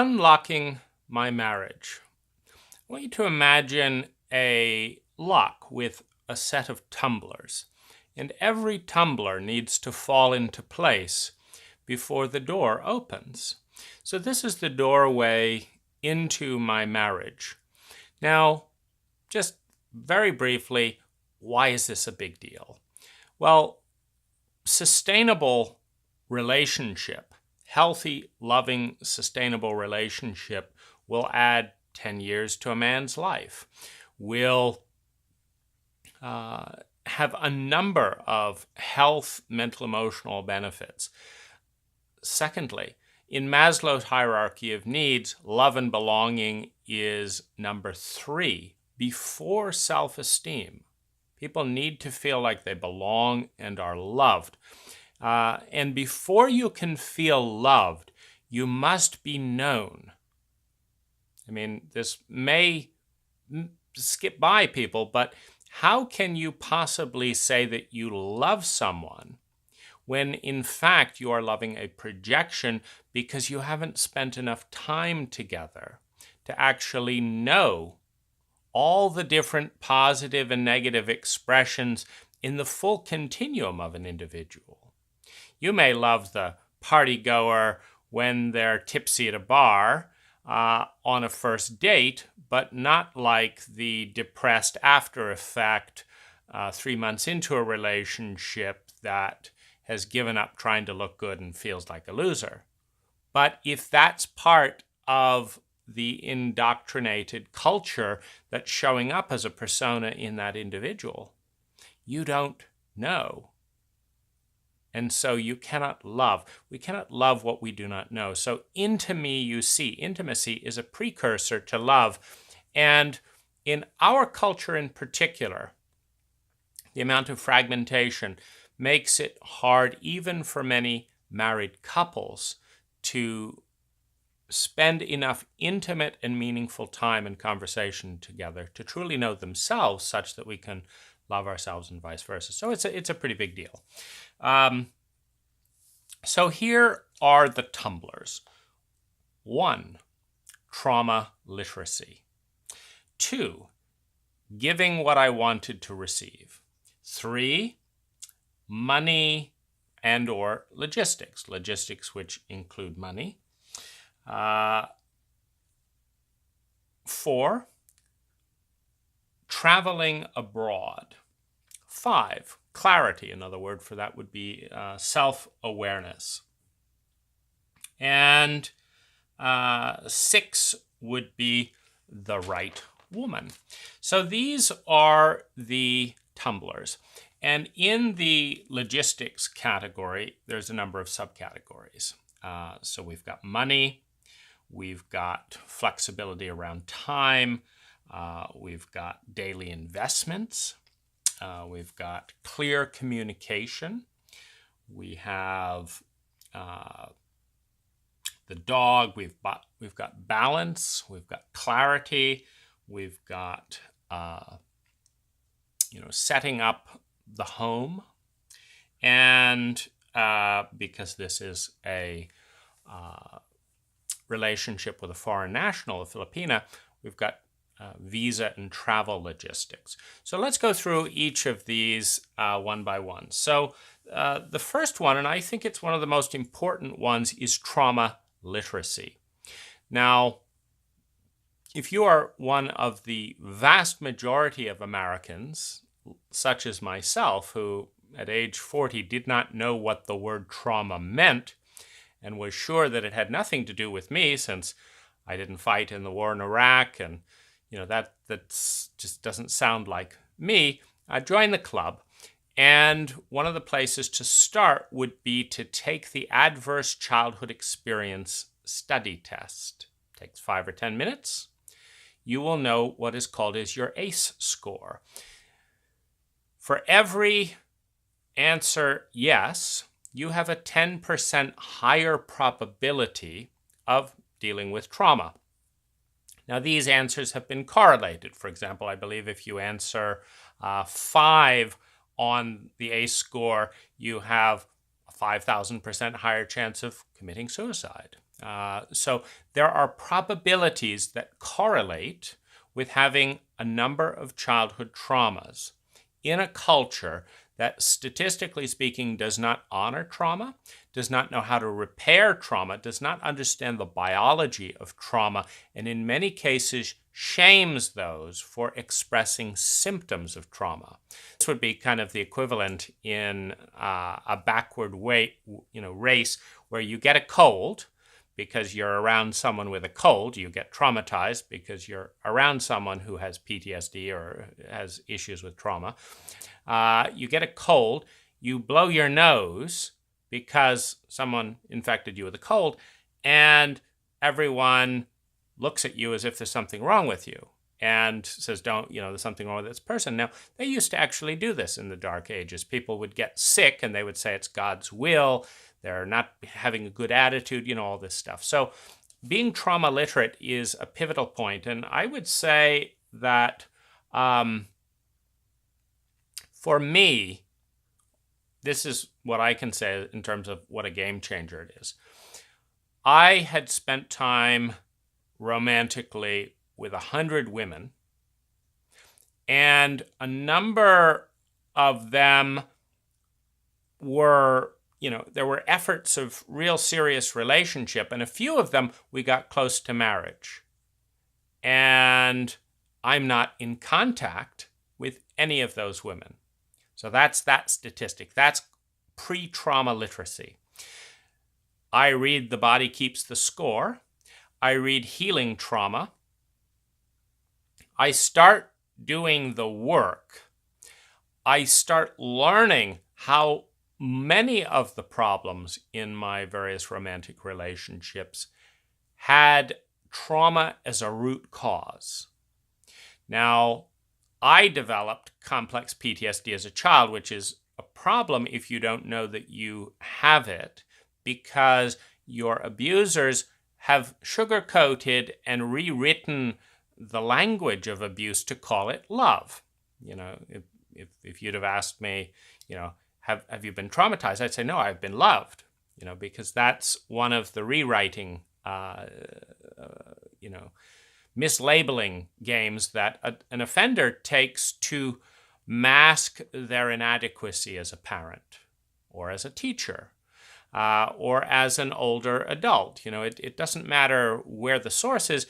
Unlocking my marriage. I want you to imagine a lock with a set of tumblers, and every tumbler needs to fall into place before the door opens. So this is the doorway into my marriage. Now, just very briefly, why is this a big deal? Well, sustainable relationship, healthy, loving, sustainable relationship will add 10 years to a man's life, will have a number of health, mental, emotional benefits. Secondly, in Maslow's hierarchy of needs, love and belonging is number 3 before self-esteem. People need to feel like they belong and are loved. And before you can feel loved, you must be known. I mean, this may skip by people, but how can you possibly say that you love someone when in fact you are loving a projection because you haven't spent enough time together to actually know all the different positive and negative expressions in the full continuum of an individual? You may love the party goer when they're tipsy at a bar on a first date, but not like the depressed after effect 3 months into a relationship that has given up trying to look good and feels like a loser. But if that's part of the indoctrinated culture that's showing up as a persona in that individual, you don't know. And so you cannot love. We cannot love what we do not know. So into me you see. Intimacy is a precursor to love. And in our culture in particular, the amount of fragmentation makes it hard even for many married couples to spend enough intimate and meaningful time and conversation together to truly know themselves such that we can love ourselves and vice versa. So it's a pretty big deal. So here are the tumblers. 1, trauma literacy. 2, giving what I wanted to receive. 3, money and or logistics. Logistics which include money. 4, traveling abroad. 5, clarity. Another word for that would be self-awareness. And 6 would be the right woman. So these are the tumblers. And in the logistics category, there's a number of subcategories. So we've got money, we've got flexibility around time, we've got daily investments, we've got clear communication, we have the dog, we've got balance, we've got clarity, we've got setting up the home, and because this is a relationship with a foreign national, a Filipina, we've got visa and travel logistics. So let's go through each of these one by one. So the first one, and I think it's one of the most important ones, is trauma literacy. Now, if you are one of the vast majority of Americans, such as myself, who at age 40 did not know what the word trauma meant and was sure that it had nothing to do with me since I didn't fight in the war in Iraq, and that just doesn't sound like me, I joined the club. And one of the places to start would be to take the Adverse Childhood Experience Study Test. It takes 5 or 10 minutes. You will know what is called as your ACE score. For every answer yes, you have a 10% higher probability of dealing with trauma. Now, these answers have been correlated. For example, I believe if you answer 5 on the ACE score, you have a 5,000% higher chance of committing suicide. So there are probabilities that correlate with having a number of childhood traumas in a culture that, statistically speaking, does not honor trauma, does not know how to repair trauma, does not understand the biology of trauma, and in many cases shames those for expressing symptoms of trauma. This would be kind of the equivalent in a backward race where you get a cold because you're around someone with a cold. You get traumatized because you're around someone who has PTSD or has issues with trauma. You get a cold, you blow your nose because someone infected you with a cold, and everyone looks at you as if there's something wrong with you and says, there's something wrong with this person. Now, they used to actually do this in the Dark Ages. People would get sick and they would say it's God's will. They're not having a good attitude, all this stuff. So being trauma literate is a pivotal point. And I would say that for me, this is what I can say in terms of what a game changer it is. I had spent time romantically with 100 women, and a number of them were, there were efforts of real serious relationship, and a few of them we got close to marriage. And I'm not in contact with any of those women. So that's that statistic. That's pre-trauma literacy. I read The Body Keeps the Score. I read Healing Trauma. I start doing the work. I start learning how many of the problems in my various romantic relationships had trauma as a root cause. Now, I developed complex PTSD as a child, which is a problem if you don't know that you have it, because your abusers have sugar-coated and rewritten the language of abuse to call it love. If you'd have asked me, have you been traumatized? I'd say, no, I've been loved, because that's one of the rewriting, mislabeling games that an offender takes to mask their inadequacy as a parent or as a teacher or as an older adult. It doesn't matter where the source is.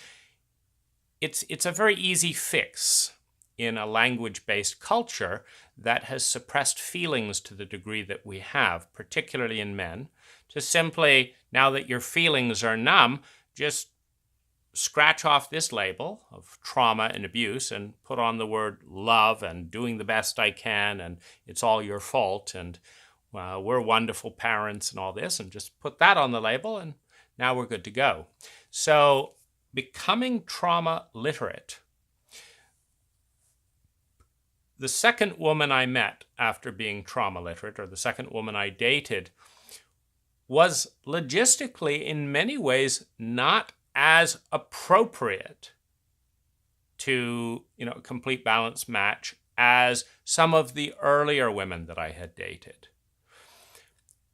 It's a very easy fix in a language-based culture that has suppressed feelings to the degree that we have, particularly in men, to simply, now that your feelings are numb, just scratch off this label of trauma and abuse and put on the word love and doing the best I can and it's all your fault and we're wonderful parents and all this, and just put that on the label and now we're good to go. So becoming trauma literate. The second woman I met after being trauma literate, or the second woman I dated, was logistically in many ways not as appropriate to, a complete balance match as some of the earlier women that I had dated.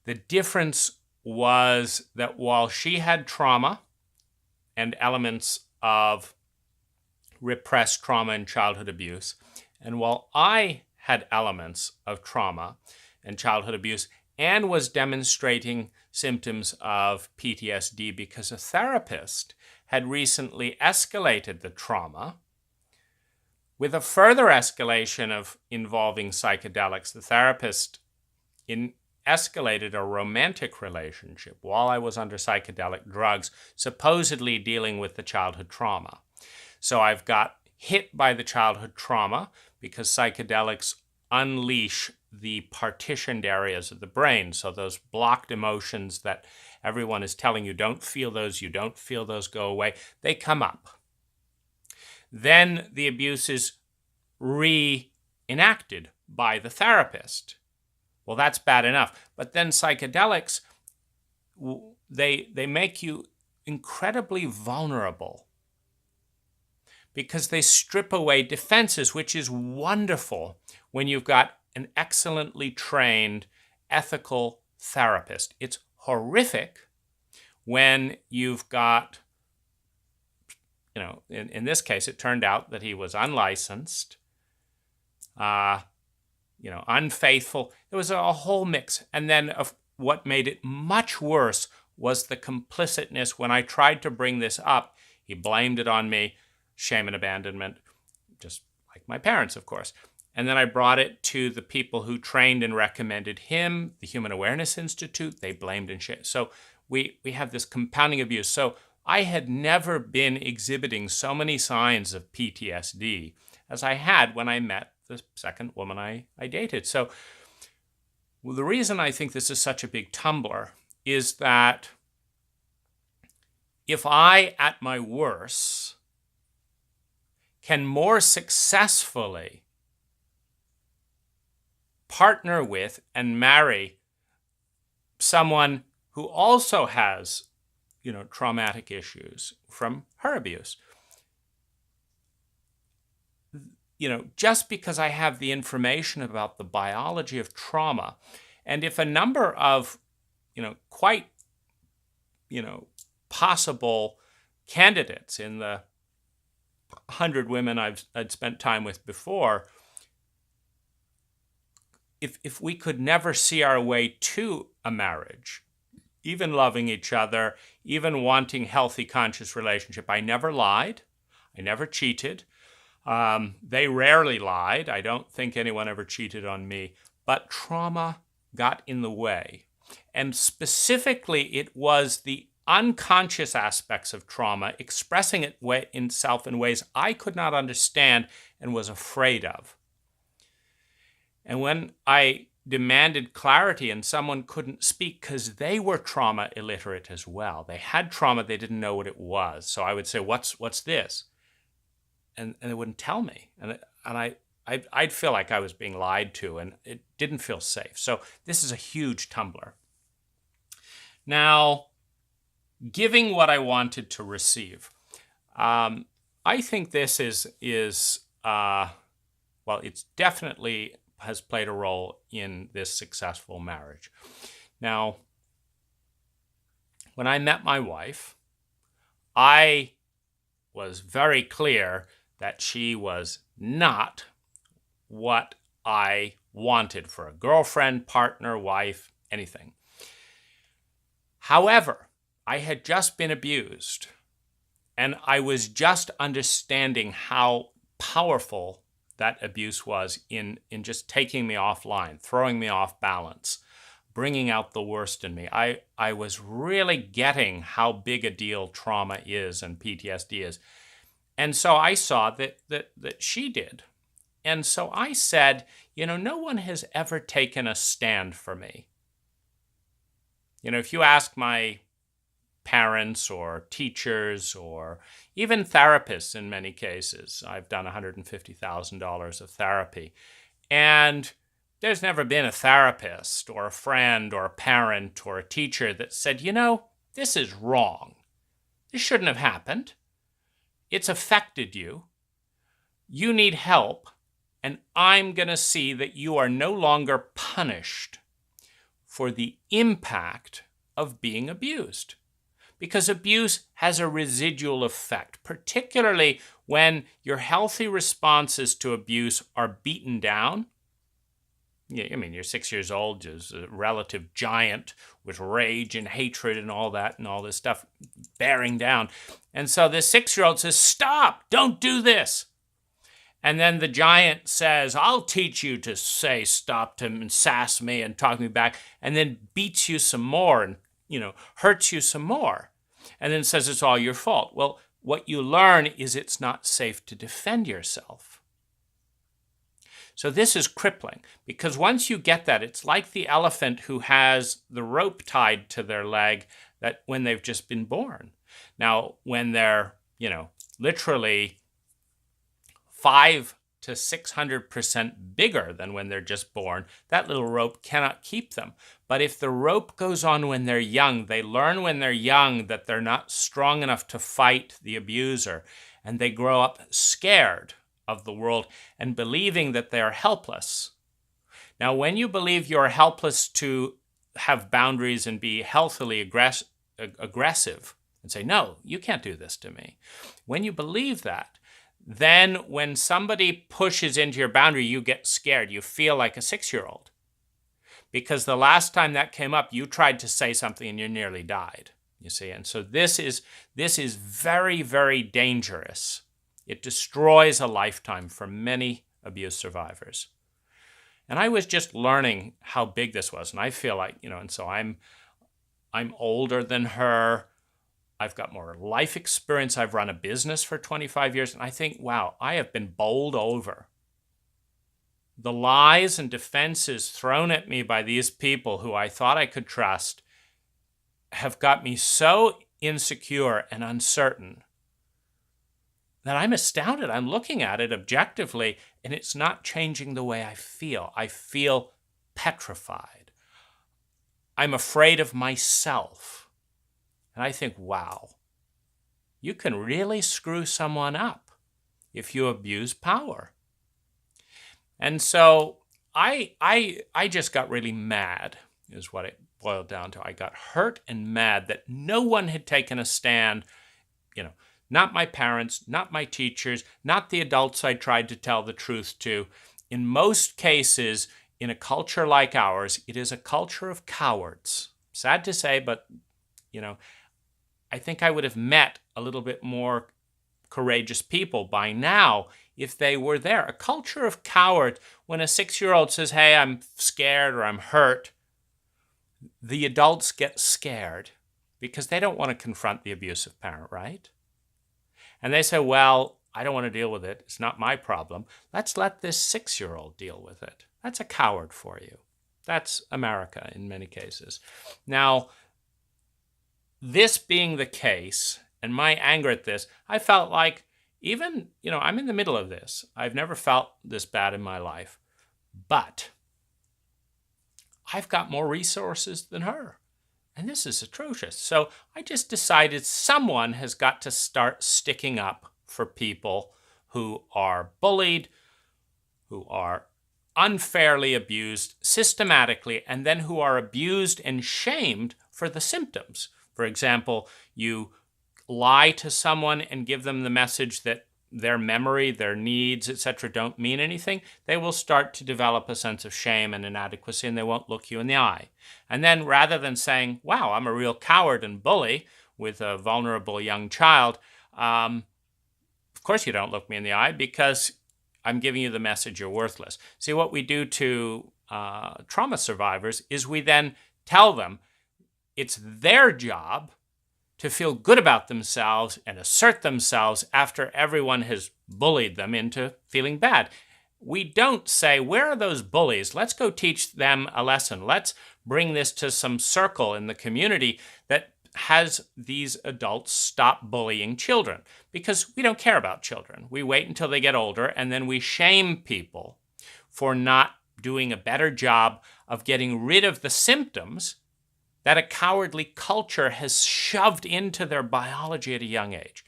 The difference was that while she had trauma and elements of repressed trauma and childhood abuse, and while I had elements of trauma and childhood abuse and was demonstrating symptoms of PTSD because a therapist had recently escalated the trauma, with a further escalation of involving psychedelics, the therapist escalated a romantic relationship while I was under psychedelic drugs, supposedly dealing with the childhood trauma. So I've got hit by the childhood trauma because psychedelics unleash the partitioned areas of the brain. So those blocked emotions that everyone is telling you, don't feel those, go away, they come up. Then the abuse is reenacted by the therapist. Well, that's bad enough. But then psychedelics, they make you incredibly vulnerable because they strip away defenses, which is wonderful when you've got an excellently trained ethical therapist. It's horrific when you've got, in this case, it turned out that he was unlicensed, unfaithful. It was a whole mix. And then what made it much worse was the complicitness. When I tried to bring this up, he blamed it on me, shame and abandonment, just like my parents, of course. And then I brought it to the people who trained and recommended him, the Human Awareness Institute. They blamed and shamed. So we have this compounding abuse. So I had never been exhibiting so many signs of PTSD as I had when I met the second woman I dated. So the reason I think this is such a big tumbler is that if I, at my worst, can more successfully partner with and marry someone who also has, traumatic issues from her abuse, just because I have the information about the biology of trauma, and if a number of, quite, possible candidates in the 100 women I'd spent time with before, if we could never see our way to a marriage, even loving each other, even wanting healthy, conscious relationship, I never lied, I never cheated. They rarely lied. I don't think anyone ever cheated on me, but trauma got in the way. And specifically, it was the unconscious aspects of trauma expressing itself in ways I could not understand and was afraid of. And when I demanded clarity and someone couldn't speak because they were trauma illiterate as well, they had trauma, they didn't know what it was. So I would say, what's this? And they wouldn't tell me. And I'd feel like I was being lied to, and it didn't feel safe. So this is a huge tumbler. Now, giving what I wanted to receive. I think this it's definitely has played a role in this successful marriage. Now, when I met my wife, I was very clear that she was not what I wanted for a girlfriend, partner, wife, anything. However, I had just been abused, and I was just understanding how powerful that abuse was in just taking me offline, throwing me off balance, bringing out the worst in me. I was really getting how big a deal trauma is and PTSD is. And so I saw that she did. And so I said, no one has ever taken a stand for me. If you ask my parents or teachers or even therapists in many cases, I've done $150,000 of therapy, and there's never been a therapist or a friend or a parent or a teacher that said, this is wrong. This shouldn't have happened. It's affected you. You need help, and I'm going to see that you are no longer punished for the impact of being abused. Because abuse has a residual effect, particularly when your healthy responses to abuse are beaten down. You're 6 years old, just a relative giant with rage and hatred and all that and all this stuff bearing down. And so this 6-year-old says, stop, don't do this. And then the giant says, I'll teach you to say stop to him and sass me and talk me back, and then beats you some more and hurts you some more, and then says it's all your fault. Well, what you learn is it's not safe to defend yourself. So this is crippling, because once you get that, it's like the elephant who has the rope tied to their leg that when they've just been born. Now, when they're, literally 500 to 600% bigger than when they're just born, that little rope cannot keep them. But if the rope goes on when they're young, they learn when they're young that they're not strong enough to fight the abuser, and they grow up scared of the world and believing that they are helpless. Now, when you believe you're helpless to have boundaries and be healthily aggressive and say, no, you can't do this to me. When you believe that, then when somebody pushes into your boundary, you get scared. You feel like a 6-year-old. Because the last time that came up, you tried to say something and you nearly died, you see. And so this is very, very dangerous. It destroys a lifetime for many abuse survivors. And I was just learning how big this was. And I feel like, and so I'm older than her. I've got more life experience. I've run a business for 25 years. And I think, wow, I have been bowled over. The lies and defenses thrown at me by these people who I thought I could trust have got me so insecure and uncertain that I'm astounded. I'm looking at it objectively, and it's not changing the way I feel. I feel petrified. I'm afraid of myself. And I think, wow, you can really screw someone up if you abuse power. And so I just got really mad, is what it boiled down to. I got hurt and mad that no one had taken a stand, not my parents, not my teachers, not the adults I tried to tell the truth to. In most cases, in a culture like ours, it is a culture of cowards. Sad to say, but, I think I would have met a little bit more courageous people by now if they were there. A culture of cowards. When a 6-year-old says, hey, I'm scared or I'm hurt, the adults get scared because they don't want to confront the abusive parent, right? And they say, well, I don't want to deal with it. It's not my problem. Let's let this 6-year-old deal with it. That's a coward for you. That's America in many cases. Now, this being the case, and my anger at this, I felt like even, I'm in the middle of this. I've never felt this bad in my life. But I've got more resources than her. And this is atrocious. So I just decided someone has got to start sticking up for people who are bullied, who are unfairly abused systematically, and then who are abused and shamed for the symptoms. For example, you lie to someone and give them the message that their memory, their needs, etc., don't mean anything, they will start to develop a sense of shame and inadequacy, and they won't look you in the eye. And then rather than saying, wow, I'm a real coward and bully with a vulnerable young child, of course you don't look me in the eye because I'm giving you the message you're worthless. See, what we do to trauma survivors is we then tell them it's their job to feel good about themselves and assert themselves after everyone has bullied them into feeling bad. We don't say, where are those bullies? Let's go teach them a lesson. Let's bring this to some circle in the community that has these adults stop bullying children, because we don't care about children. We wait until they get older, and then we shame people for not doing a better job of getting rid of the symptoms that a cowardly culture has shoved into their biology at a young age.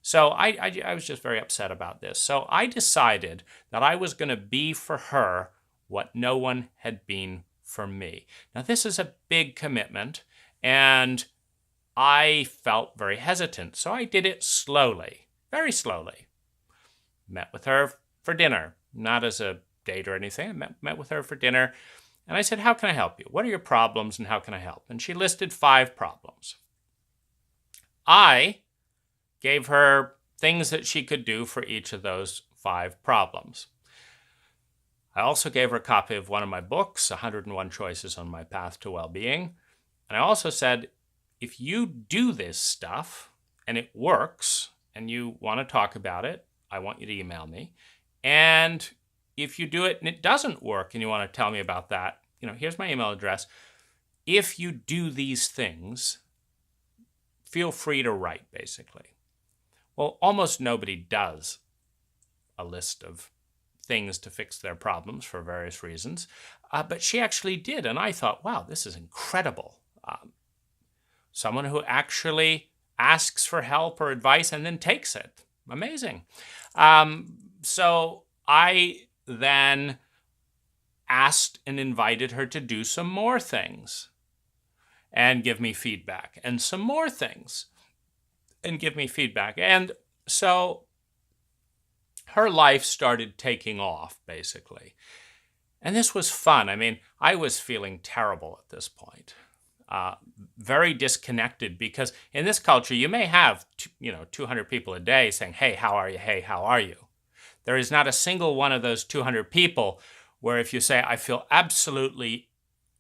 So I was just very upset about this. So I decided that I was going to be for her what no one had been for me. Now, this is a big commitment, and I felt very hesitant. So I did it slowly, very slowly. Met with her for dinner, not as a date or anything. I met with her for dinner. And I said, how can I help you? What are your problems and how can I help? And she listed 5 problems. I gave her things that she could do for each of those 5 problems. I also gave her a copy of one of my books, 101 Choices on My Path to Well-Being. And I also said, if you do this stuff and it works and you want to talk about it, I want you to email me. And if you do it and it doesn't work and you want to tell me about that, here's my email address. If you do these things, feel free to write, basically. Well, almost nobody does a list of things to fix their problems for various reasons, but she actually did. And I thought, wow, this is incredible. Someone who actually asks for help or advice and then takes it. Amazing. So I then asked and invited her to do some more things. and give me feedback, and some more things and give me feedback. And so her life started taking off, basically. And this was fun. I mean, I was feeling terrible at this point, very disconnected, because in this culture, you may have 200 people a day saying, "Hey, how are you? Hey, how are you?" There is not a single one of those 200 people where if you say, "I feel absolutely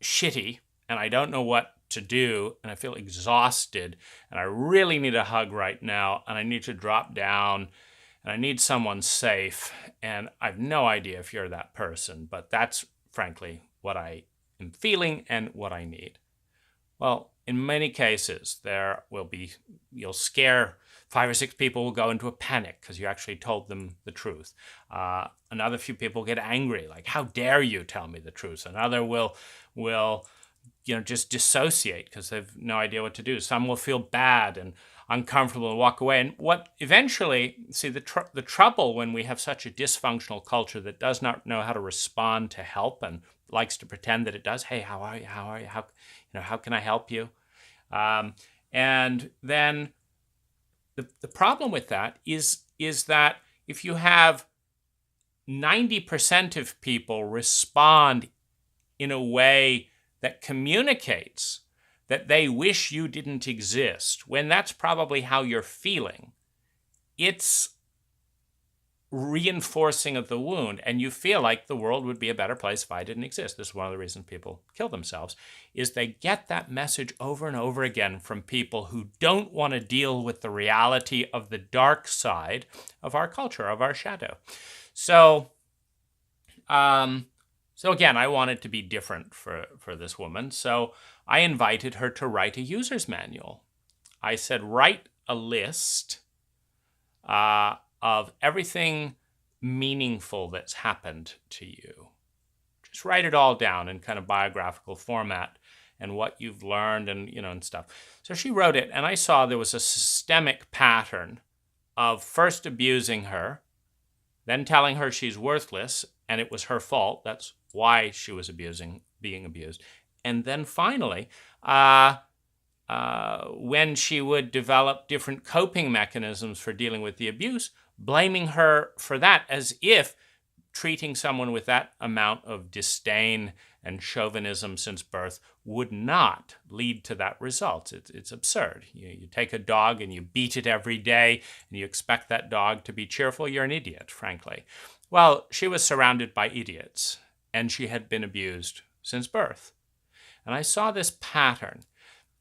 shitty and I don't know what to do and I feel exhausted and I really need a hug right now and I need to drop down and I need someone safe," and I have no idea if you're that person, but that's frankly what I am feeling and what I need. Well, in many cases, you'll scare 5 or 6 people will go into a panic because you actually told them the truth. Another few people get angry, like, "How dare you tell me the truth?" Another will just dissociate because they've no idea what to do. Some will feel bad and uncomfortable and walk away. And what eventually, see, the trouble when we have such a dysfunctional culture that does not know how to respond to help and likes to pretend that it does. "Hey, how are you? How are you? How can I help you?" And then the problem with that is that if you have 90% of people respond in a way that communicates that they wish you didn't exist, when that's probably how you're feeling, it's reinforcing of the wound, and you feel like the world would be a better place if I didn't exist. This is one of the reasons people kill themselves, is they get that message over and over again from people who don't want to deal with the reality of the dark side of our culture, of our shadow. So again, I wanted to be different for this woman, so I invited her to write a user's manual. I said, write a list of everything meaningful that's happened to you. Just write it all down in kind of biographical format and what you've learned and stuff. So she wrote it, and I saw there was a systemic pattern of first abusing her, then telling her she's worthless and it was her fault. That's why she was being abused. And then finally, when she would develop different coping mechanisms for dealing with the abuse, blaming her for that, as if treating someone with that amount of disdain and chauvinism since birth would not lead to that result. It's absurd. You take a dog and you beat it every day and you expect that dog to be cheerful. You're an idiot, frankly. Well, she was surrounded by idiots, and she had been abused since birth. And I saw this pattern.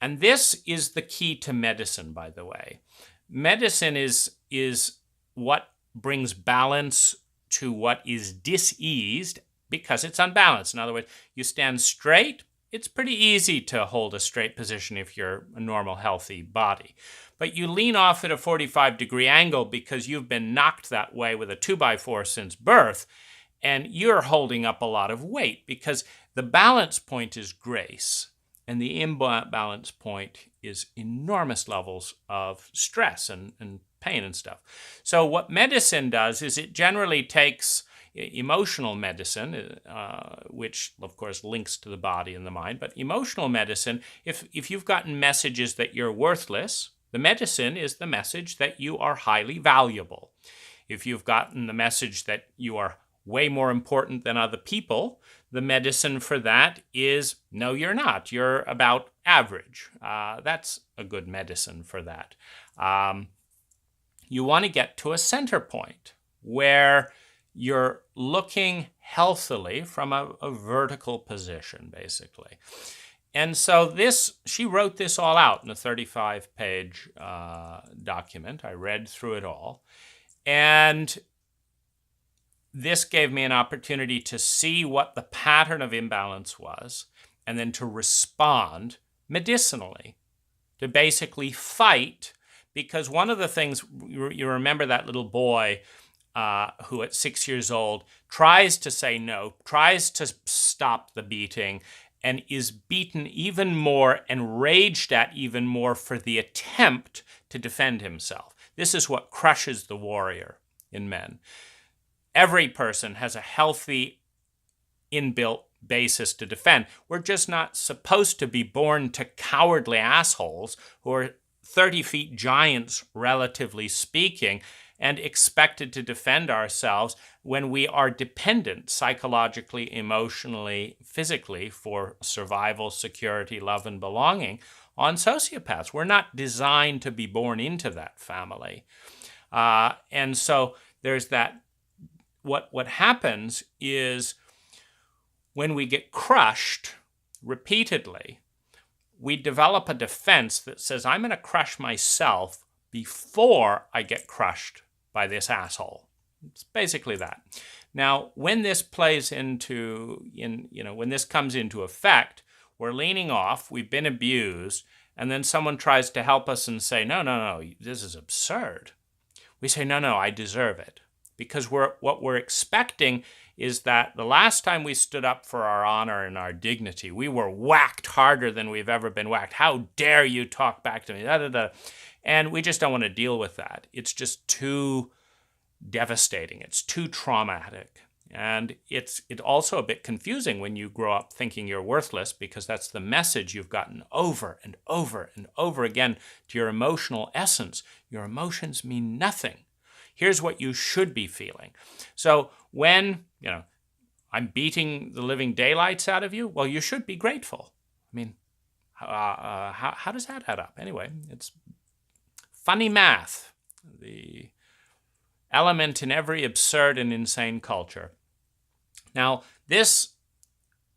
And this is the key to medicine, by the way. Medicine is what brings balance to what is diseased because it's unbalanced. In other words, you stand straight, it's pretty easy to hold a straight position if you're a normal, healthy body. But you lean off at a 45-degree angle because you've been knocked that way with a 2x4 since birth, and you're holding up a lot of weight because the balance point is grace, and the imbalance point is enormous levels of stress and pain and stuff. So what medicine does is it generally takes emotional medicine, which of course links to the body and the mind, but emotional medicine, if you've gotten messages that you're worthless, the medicine is the message that you are highly valuable. If you've gotten the message that you are way more important than other people, the medicine for that is, no, you're not. You're about average. That's a good medicine for that. You want to get to a center point where you're looking healthily from a vertical position, basically. And so she wrote this all out in a 35-page document. I read through it all. And this gave me an opportunity to see what the pattern of imbalance was and then to respond medicinally, to basically fight. Because one of the things, you remember that little boy who at 6 years old tries to say no, tries to stop the beating, and is beaten even more and raged at even more for the attempt to defend himself. This is what crushes the warrior in men. Every person has a healthy inbuilt basis to defend. We're just not supposed to be born to cowardly assholes who are 30 feet giants, relatively speaking, and expected to defend ourselves when we are dependent psychologically, emotionally, physically for survival, security, love, and belonging on sociopaths. We're not designed to be born into that family. And so there's that. What happens is when we get crushed repeatedly, we develop a defense that says, I'm going to crush myself before I get crushed by this asshole. It's basically that. Now, when this plays when this comes into effect, we're leaning off, we've been abused, and then someone tries to help us and say, no, this is absurd. We say, no, I deserve it. Because what we're expecting is that the last time we stood up for our honor and our dignity, we were whacked harder than we've ever been whacked. How dare you talk back to me? And we just don't want to deal with that. It's just too devastating. It's too traumatic. And it's also a bit confusing when you grow up thinking you're worthless, because that's the message you've gotten over and over and over again to your emotional essence. Your emotions mean nothing. Here's what you should be feeling. So when, I'm beating the living daylights out of you, well, you should be grateful. I mean, how does that add up? Anyway, it's funny math, the element in every absurd and insane culture. Now, this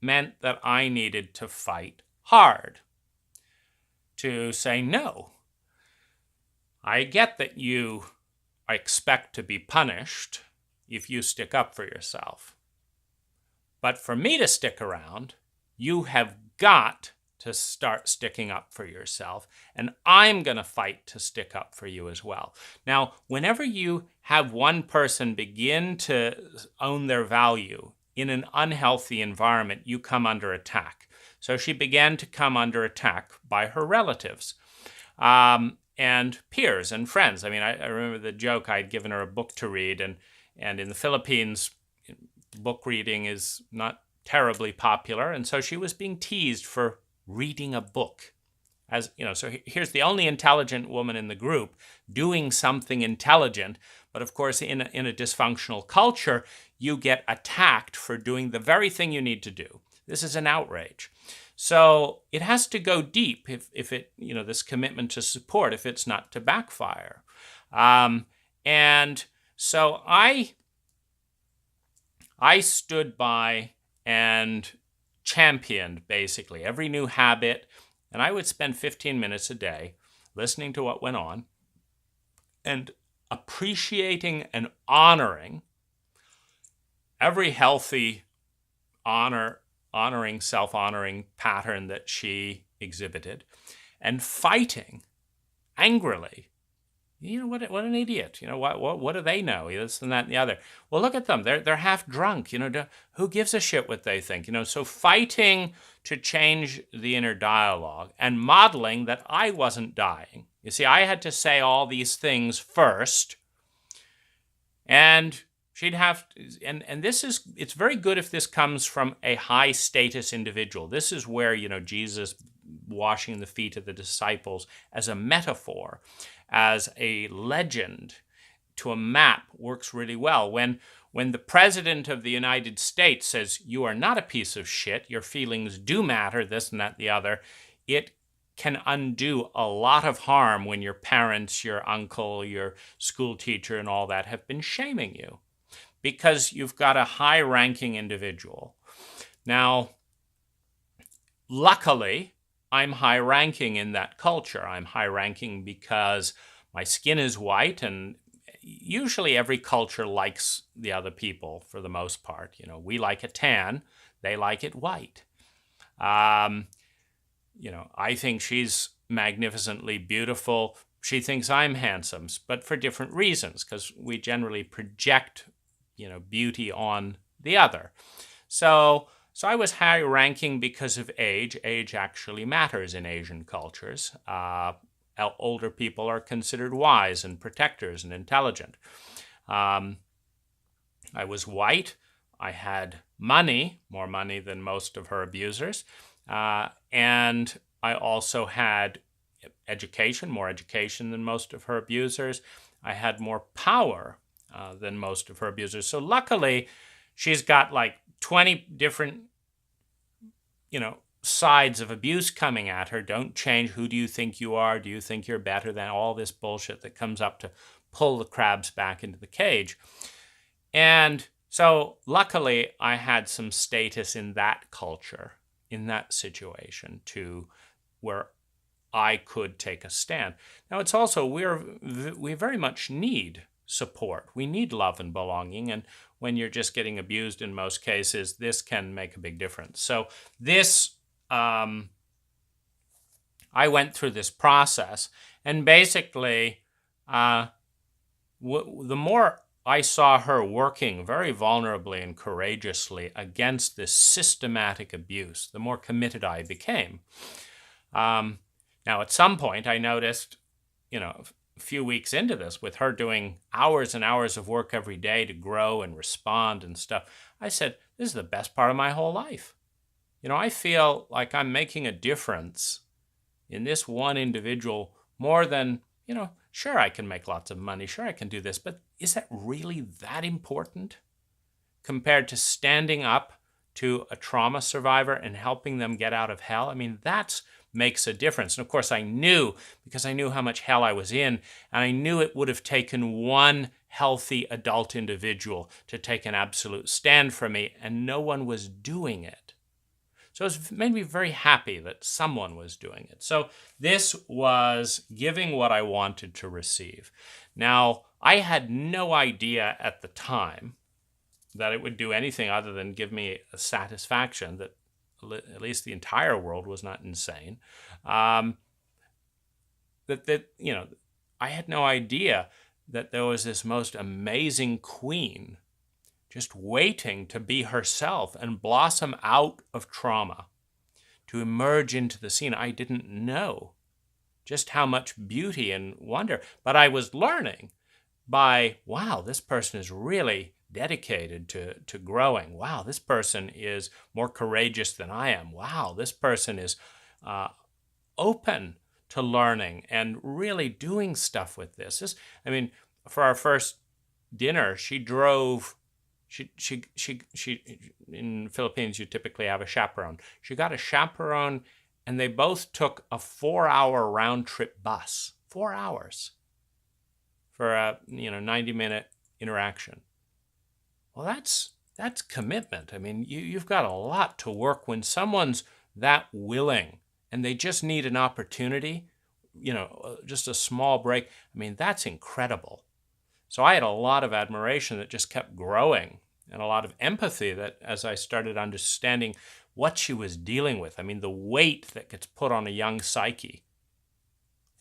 meant that I needed to fight hard to say no. I get that you expect to be punished if you stick up for yourself. But for me to stick around, you have got to start sticking up for yourself, and I'm going to fight to stick up for you as well. Now, whenever you have one person begin to own their value in an unhealthy environment, you come under attack. So she began to come under attack by her relatives. And peers and friends. I mean, I remember the joke, I'd given her a book to read, and in the Philippines, book reading is not terribly popular, and so she was being teased for reading a book. So here's the only intelligent woman in the group doing something intelligent, but of course, in a dysfunctional culture, you get attacked for doing the very thing you need to do. This is an outrage. So it has to go deep if it, this commitment to support, if it's not to backfire. And so I stood by and championed basically every new habit, and I would spend 15 minutes a day listening to what went on and appreciating and honoring every healthy honoring, self-honoring pattern that she exhibited, and fighting angrily. What an idiot. What do they know? This and that and the other. Well, look at them. They're half drunk. Who gives a shit what they think? So fighting to change the inner dialogue and modeling that I wasn't dying. You see, I had to say all these things first, and she'd have to, and it's very good if this comes from a high status individual. This is where, Jesus washing the feet of the disciples as a metaphor, as a legend to a map works really well. When the president of the United States says, you are not a piece of shit, your feelings do matter, this and that, the other, it can undo a lot of harm when your parents, your uncle, your school teacher, and all that have been shaming you, because you've got a high-ranking individual. Now, luckily, I'm high-ranking in that culture. I'm high-ranking because my skin is white, and usually every culture likes the other people for the most part. We like it tan, they like it white. I think she's magnificently beautiful. She thinks I'm handsome, but for different reasons, because we generally project beauty on the other. So I was high ranking because of age. Age actually matters in Asian cultures. Older people are considered wise and protectors and intelligent. I was white. I had money, more money than most of her abusers. And I also had education, more education than most of her abusers. I had more power than most of her abusers. So luckily, she's got like 20 different, sides of abuse coming at her. Don't change. Who do you think you are? Do you think you're better than all this bullshit that comes up to pull the crabs back into the cage? And so luckily, I had some status in that culture, in that situation, to where I could take a stand. Now, it's also, we very much need support. We need love and belonging. And when you're just getting abused in most cases, this can make a big difference. So this, I went through this process. And basically, the more I saw her working very vulnerably and courageously against this systematic abuse, the more committed I became. Now, at some point, I noticed, a few weeks into this, with her doing hours and hours of work every day to grow and respond and stuff, I said, this is the best part of my whole life. I feel like I'm making a difference in this one individual more than, sure, I can make lots of money. Sure, I can do this. But is that really that important compared to standing up to a trauma survivor and helping them get out of hell? I mean, that makes a difference. And of course, I knew, because I knew how much hell I was in, and I knew it would have taken one healthy adult individual to take an absolute stand for me, and no one was doing it. So it made me very happy that someone was doing it. So this was giving what I wanted to receive. Now, I had no idea at the time that it would do anything other than give me a satisfaction that at least the entire world was not insane. I had no idea that there was this most amazing queen just waiting to be herself and blossom out of trauma, to emerge into the scene. I didn't know just how much beauty and wonder, but I was learning by, wow, this person is really dedicated to growing. Wow, this person is more courageous than I am. Wow, this person is open to learning and really doing stuff with this. For our first dinner, she drove. She in the Philippines, you typically have a chaperone. She got a chaperone, and they both took a 4-hour round trip bus. 4 hours for a 90-minute interaction. Well, that's commitment. I mean, you've got a lot to work when someone's that willing and they just need an opportunity, just a small break. I mean, that's incredible. So I had a lot of admiration that just kept growing, and a lot of empathy that as I started understanding what she was dealing with. I mean, the weight that gets put on a young psyche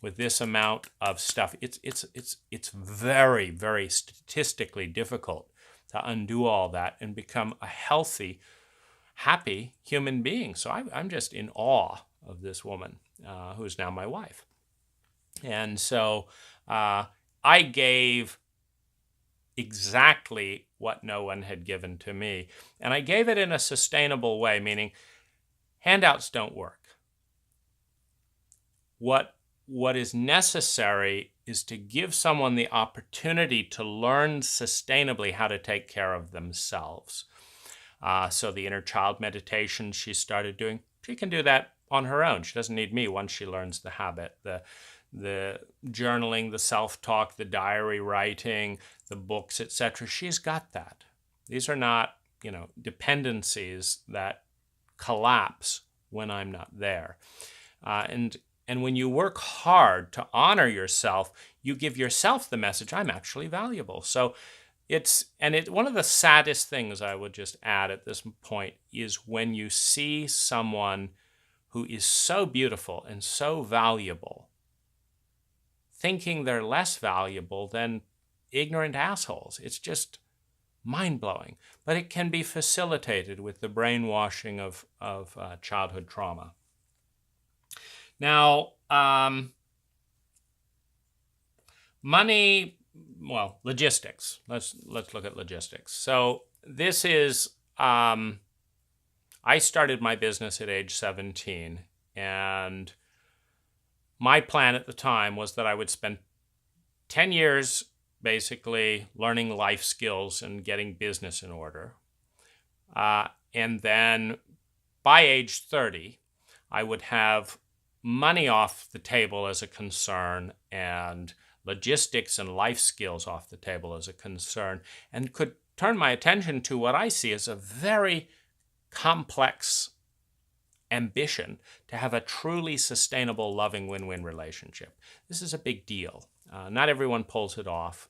with this amount of stuff, it's very, very statistically difficult to undo all that and become a healthy, happy human being. So I'm just in awe of this woman who is now my wife. And so I gave exactly what no one had given to me. And I gave it in a sustainable way, meaning handouts don't work. What is necessary is to give someone the opportunity to learn sustainably how to take care of themselves. So the inner child meditation she started doing, she can do that on her own. She doesn't need me once she learns the habit. The journaling, the self-talk, the diary writing, the books, etc. She's got that. These are not, dependencies that collapse when I'm not there. And when you work hard to honor yourself, you give yourself the message, I'm actually valuable. So one of the saddest things I would just add at this point is when you see someone who is so beautiful and so valuable thinking they're less valuable than ignorant assholes. It's just mind-blowing. But it can be facilitated with the brainwashing of childhood trauma. Now, money, logistics. Let's look at logistics. So this is I started my business at age 17, and my plan at the time was that I would spend 10 years basically learning life skills and getting business in order. And then by age 30, I would have money off the table as a concern and logistics and life skills off the table as a concern, and could turn my attention to what I see as a very complex ambition to have a truly sustainable, loving, win-win relationship. This is a big deal. Not everyone pulls it off.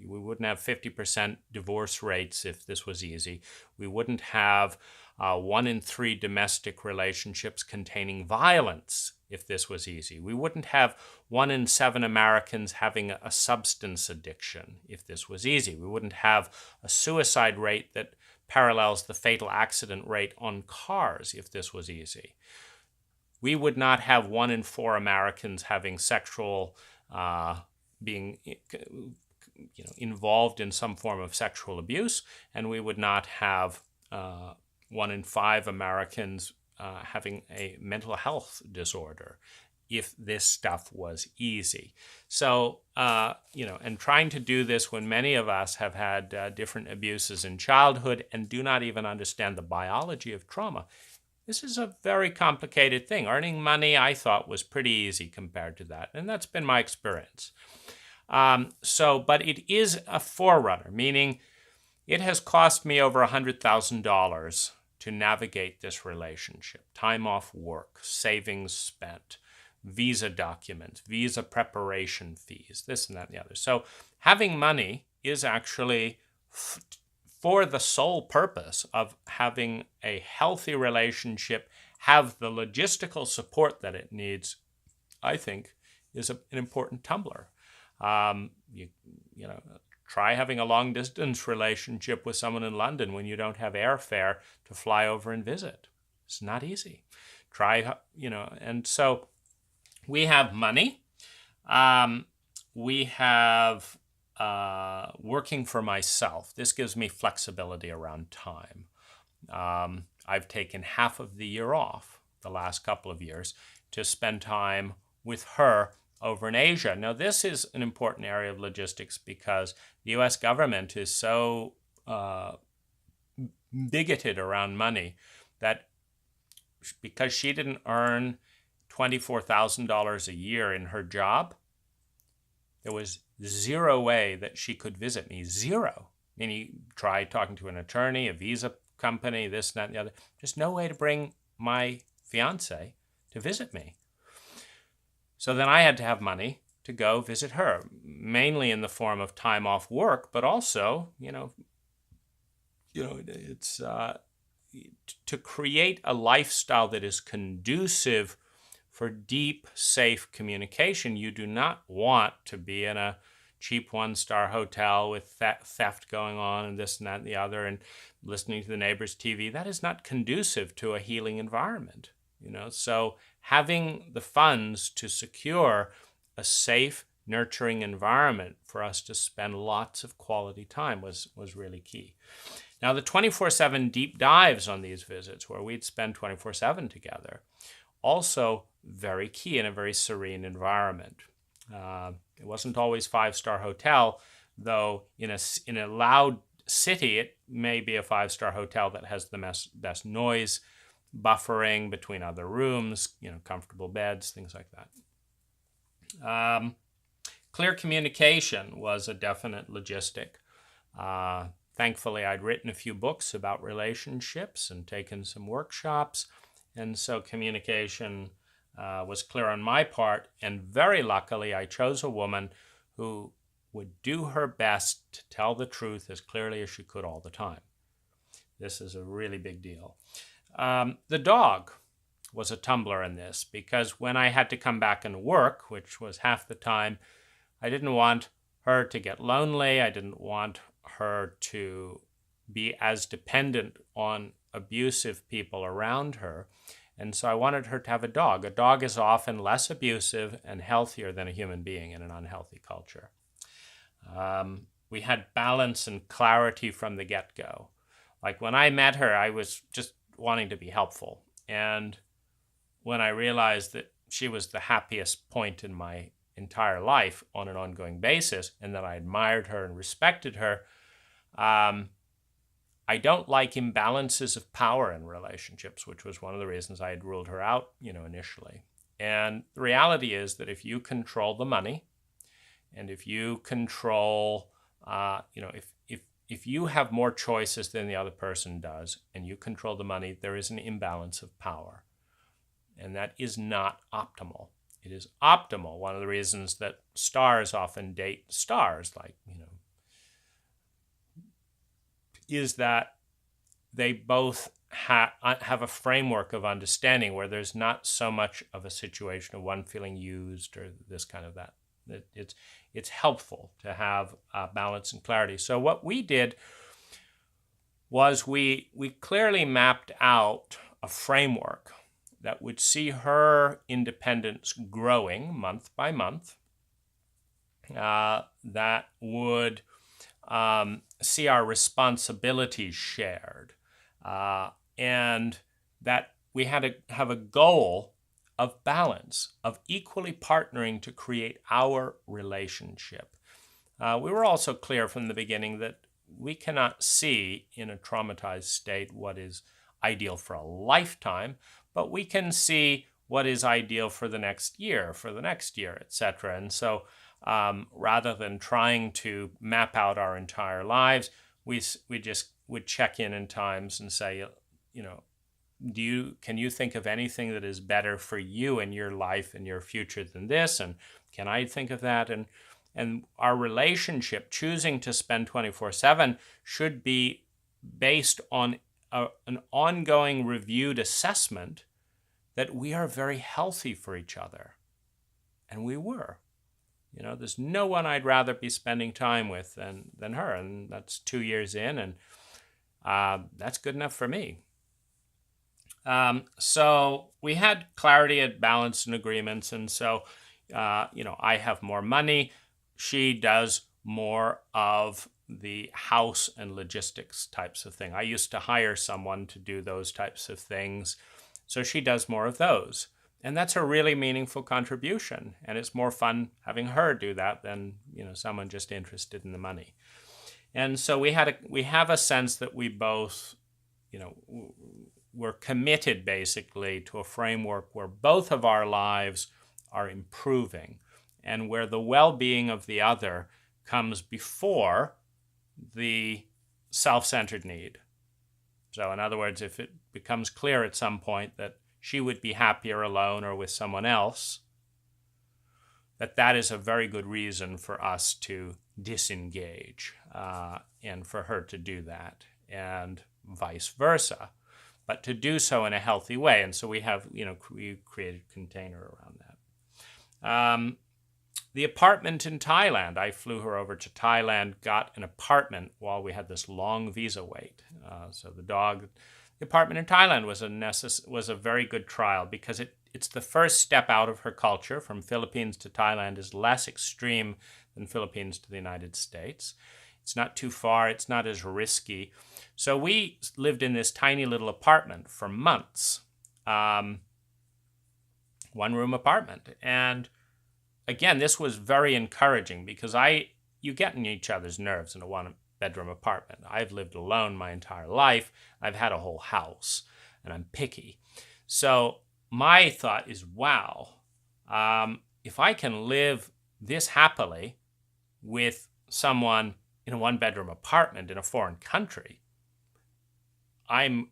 We wouldn't have 50% divorce rates if this was easy. We wouldn't have 1 in 3 domestic relationships containing violence if this was easy. We wouldn't have 1 in 7 Americans having a substance addiction if this was easy. We wouldn't have a suicide rate that parallels the fatal accident rate on cars if this was easy. We would not have 1 in 4 Americans having sexual, being involved in some form of sexual abuse, and we would not have 1 in 5 Americans having a mental health disorder if this stuff was easy. So, and trying to do this when many of us have had different abuses in childhood and do not even understand the biology of trauma, this is a very complicated thing. Earning money, I thought, was pretty easy compared to that, and that's been my experience. But it is a forerunner, meaning it has cost me over $100,000 to navigate this relationship. Time off work, savings spent, visa documents, visa preparation fees, this and that and the other. So having money is actually for the sole purpose of having a healthy relationship, have the logistical support that it needs, I think, is an important tumbler. Try having a long distance relationship with someone in London when you don't have airfare to fly over and visit. It's not easy. And so we have money. We have working for myself. This gives me flexibility around time. I've taken half of the year off the last couple of years to spend time with her over in Asia. Now, this is an important area of logistics because the U.S. government is so bigoted around money that because she didn't earn $24,000 a year in her job, there was zero way that she could visit me. Zero. And you try talking to an attorney, a visa company, this, that, and the other. Just no way to bring my fiance to visit me. So then I had to have money to go visit her, mainly in the form of time off work, but also, it's to create a lifestyle that is conducive for deep, safe communication. You do not want to be in a cheap one-star hotel with theft going on and this and that and the other and listening to the neighbor's TV. That is not conducive to a healing environment. So having the funds to secure a safe, nurturing environment for us to spend lots of quality time was really key. Now, the 24/7 deep dives on these visits, where we'd spend 24/7 together, also very key in a very serene environment. It wasn't always 5-star hotel, though in a loud city, it may be a 5-star hotel that has the best noise buffering between other rooms, comfortable beds, things like that. Clear communication was a definite logistic. Thankfully, I'd written a few books about relationships and taken some workshops, and so communication was clear on my part, and very luckily, I chose a woman who would do her best to tell the truth as clearly as she could all the time. This is a really big deal. The dog was a tumbler in this because when I had to come back and work, which was half the time, I didn't want her to get lonely. I didn't want her to be as dependent on abusive people around her. And so I wanted her to have a dog. A dog is often less abusive and healthier than a human being in an unhealthy culture. We had balance and clarity from the get-go. Like when I met her, I was just wanting to be helpful. And when I realized that she was the happiest point in my entire life on an ongoing basis, and that I admired her and respected her, I don't like imbalances of power in relationships, which was one of the reasons I had ruled her out, initially. And the reality is that if you control the money, and if you control, if you have more choices than the other person does, and you control the money, there is an imbalance of power. And that is not optimal. It is optimal. One of the reasons that stars often date stars, is that they both have a framework of understanding where there's not so much of a situation of one feeling used or this kind of that. It's helpful to have balance and clarity. So what we did was we clearly mapped out a framework that would see her independence growing month by month, that would see our responsibilities shared, and that we had to have a goal of balance, of equally partnering to create our relationship. We were also clear from the beginning that we cannot see in a traumatized state what is ideal for a lifetime, but we can see what is ideal for the next year, etc. And so rather than trying to map out our entire lives, we just would check in times and say, can you think of anything that is better for you in your life and your future than this? And can I think of that? And our relationship, choosing to spend 24/7, should be based on an ongoing reviewed assessment that we are very healthy for each other. And we were. There's no one I'd rather be spending time with than her. And that's 2 years in, and that's good enough for me. So we had clarity and balance and agreements. And so, I have more money. She does more of the house and logistics types of thing. I used to hire someone to do those types of things. So she does more of those. And that's a really meaningful contribution. And it's more fun having her do that than, someone just interested in the money. And so we have a sense that we both, we're committed basically to a framework where both of our lives are improving and where the well-being of the other comes before the self-centered need. So in other words, if it becomes clear at some point that she would be happier alone or with someone else, that is a very good reason for us to disengage and for her to do that, and vice versa, but to do so in a healthy way. And so we have, we created a container around that. The apartment in Thailand, I flew her over to Thailand, got an apartment while we had this long visa wait. So the apartment in Thailand was a very good trial because it's the first step out of her culture. From Philippines to Thailand is less extreme than Philippines to the United States. It's not too far. It's not as risky. So we lived in this tiny little apartment for months, one-room apartment. And again, this was very encouraging because you get in each other's nerves in a one-bedroom apartment. I've lived alone my entire life. I've had a whole house, and I'm picky. So my thought is, wow, if I can live this happily with someone in a one-bedroom apartment in a foreign country, I'm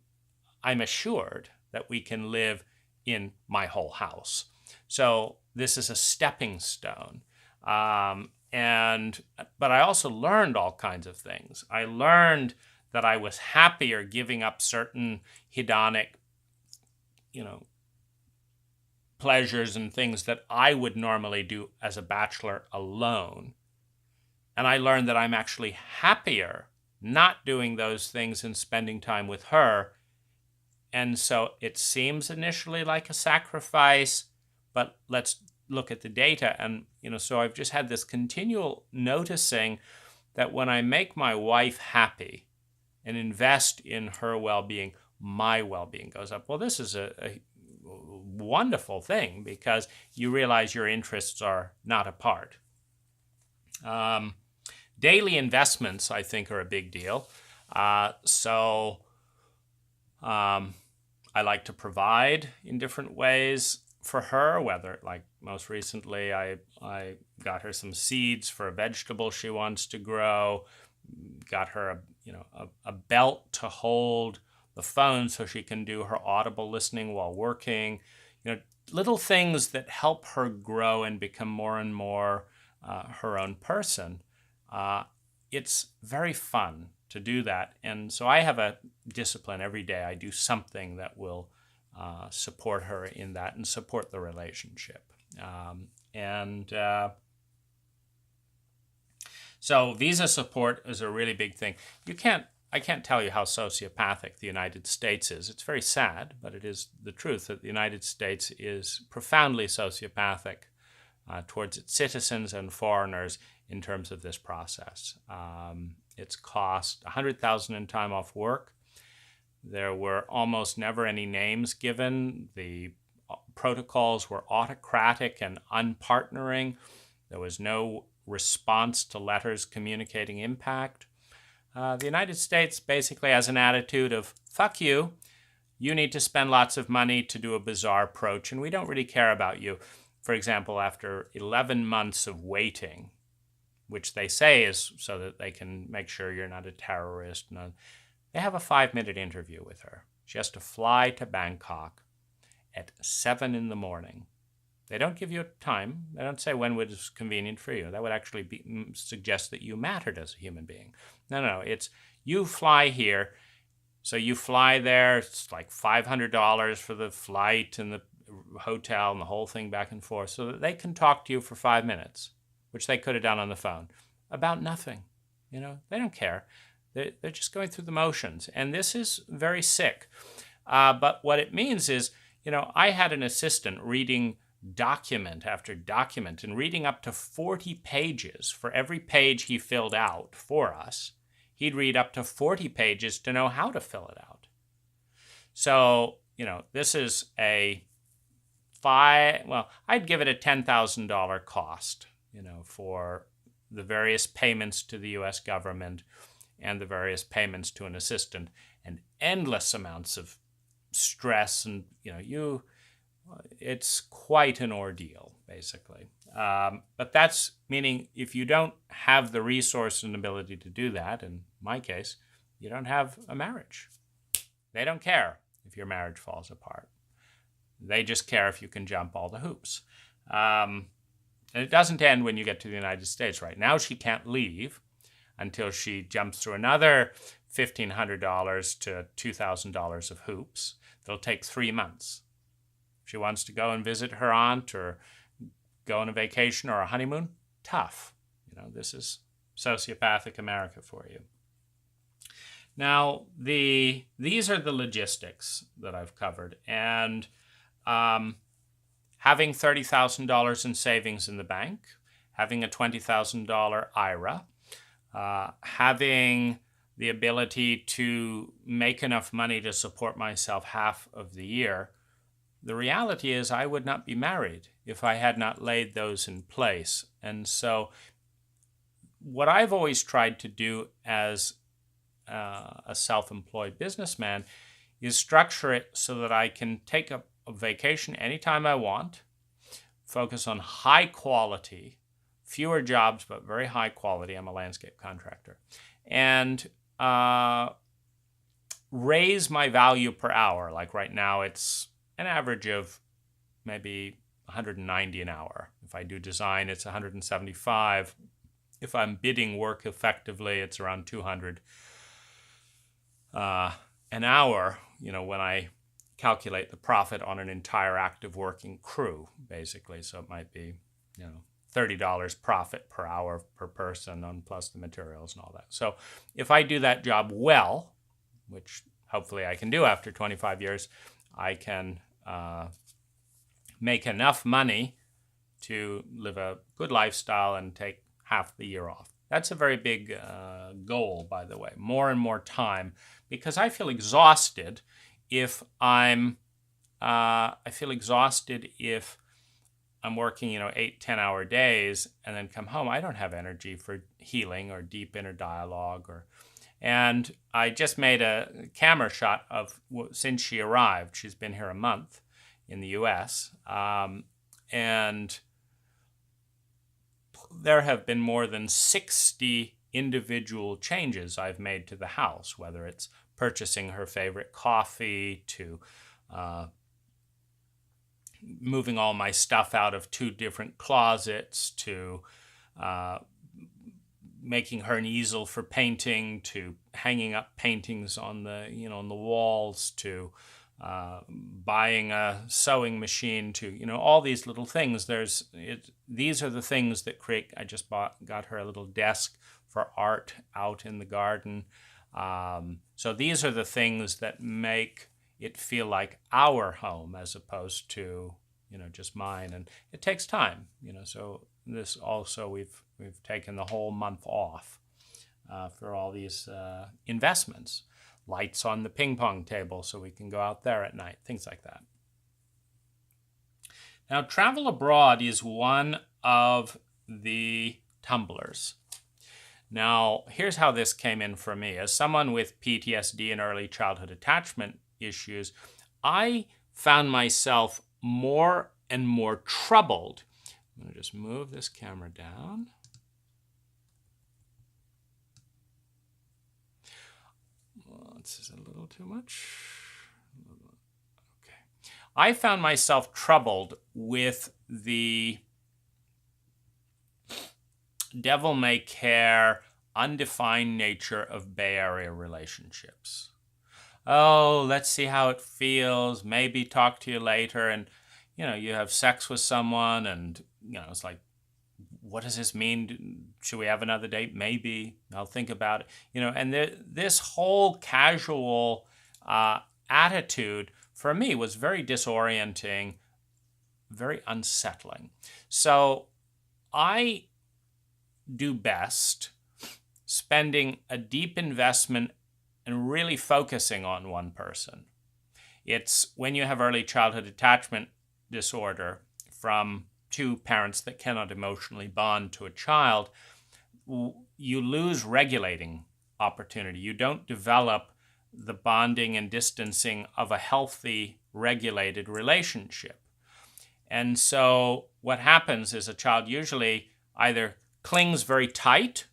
assured that we can live in my whole house. So this is a stepping stone. But I also learned all kinds of things. I learned that I was happier giving up certain hedonic, pleasures and things that I would normally do as a bachelor alone. And I learned that I'm actually happier not doing those things and spending time with her. And so it seems initially like a sacrifice, but let's look at the data. And, so I've just had this continual noticing that when I make my wife happy and invest in her well-being, my well-being goes up. Well, this is a wonderful thing because you realize your interests are not apart. Daily investments, I think, are a big deal. So I like to provide in different ways for her, whether, like most recently, I got her some seeds for a vegetable she wants to grow, got her a belt to hold the phone so she can do her audible listening while working, little things that help her grow and become more and more her own person. It's very fun to do that. And so I have a discipline every day. I do something that will support her in that and support the relationship. So visa support is a really big thing. I can't tell you how sociopathic the United States is. It's very sad, but it is the truth that the United States is profoundly sociopathic towards its citizens and foreigners in terms of this process. It's cost $100,000 in time off work. There were almost never any names given. The protocols were autocratic and unpartnering. There was no response to letters communicating impact. The United States basically has an attitude of, fuck you, you need to spend lots of money to do a bizarre approach, and we don't really care about you. For example, after 11 months of waiting, which they say is so that they can make sure you're not a terrorist, they have a 5-minute interview with her. She has to fly to Bangkok at 7 in the morning. They don't give you a time. They don't say when was convenient for you. That would actually suggest that you mattered as a human being. No. It's you fly here. So you fly there. It's like $500 for the flight and the hotel and the whole thing back and forth so that they can talk to you for 5 minutes, which they could have done on the phone, about nothing. They don't care. They're just going through the motions. And this is very sick. But what it means is, I had an assistant reading document after document and reading up to 40 pages for every page he filled out for us. He'd read up to 40 pages to know how to fill it out. So, this is I'd give it a $10,000 cost, for the various payments to the U.S. government and the various payments to an assistant, and endless amounts of stress, and it's quite an ordeal, basically. But that's meaning if you don't have the resource and ability to do that, in my case, you don't have a marriage. They don't care if your marriage falls apart. They just care if you can jump all the hoops. And it doesn't end when you get to the United States. Right now, she can't leave until she jumps through another $1,500 to $2,000 of hoops. It'll take 3 months. If she wants to go and visit her aunt or go on a vacation or a honeymoon, tough. This is sociopathic America for you. Now, these are the logistics that I've covered. And having $30,000 in savings in the bank, having a $20,000 IRA, having the ability to make enough money to support myself half of the year, the reality is I would not be married if I had not laid those in place. And so what I've always tried to do as a self-employed businessman is structure it so that I can take a vacation anytime I want, focus on high quality, fewer jobs, but very high quality. I'm a landscape contractor. And raise my value per hour. Like right now, it's an average of maybe 190 an hour. If I do design, it's 175. If I'm bidding work effectively, it's around 200 an hour, when I calculate the profit on an entire active working crew, basically. So it might be, $30 profit per hour per person on plus the materials and all that. So if I do that job well, which hopefully I can do after 25 years, I can make enough money to live a good lifestyle and take half the year off. That's a very big goal, by the way, more and more time, because I feel exhausted if I feel exhausted if I'm working, 8-10 hour days and then come home. I don't have energy for healing or deep inner dialogue. And I just made a camera shot of since she arrived. She's been here a month in the U.S. And there have been more than 60 individual changes I've made to the house, whether it's purchasing her favorite coffee to moving all my stuff out of 2 different closets to making her an easel for painting, to hanging up paintings on the walls, to buying a sewing machine, to all these little things. These are the things that create. I just got her a little desk for art out in the garden. So these are the things that make it feel like our home as opposed to just mine, and it takes time. So this also we've taken the whole month off for all these investments, lights on the ping pong table so we can go out there at night, things like that. Now, travel abroad is one of the tumblers. Now, here's how this came in for me. As someone with PTSD and early childhood attachment issues, I found myself more and more troubled. I'm going to just move this camera down. Well, this is a little too much. Okay. I found myself troubled with the devil-may-care, undefined nature of Bay Area relationships. Oh, let's see how it feels, maybe talk to you later, and you have sex with someone, and it's like, what does this mean? Should we have another date? Maybe. I'll think about it. And this whole casual attitude for me was very disorienting, very unsettling. So I do best spending a deep investment and really focusing on one person. It's when you have early childhood attachment disorder from 2 parents that cannot emotionally bond to a child, you lose regulating opportunity. You don't develop the bonding and distancing of a healthy, regulated relationship. And so what happens is a child usually either clings very tight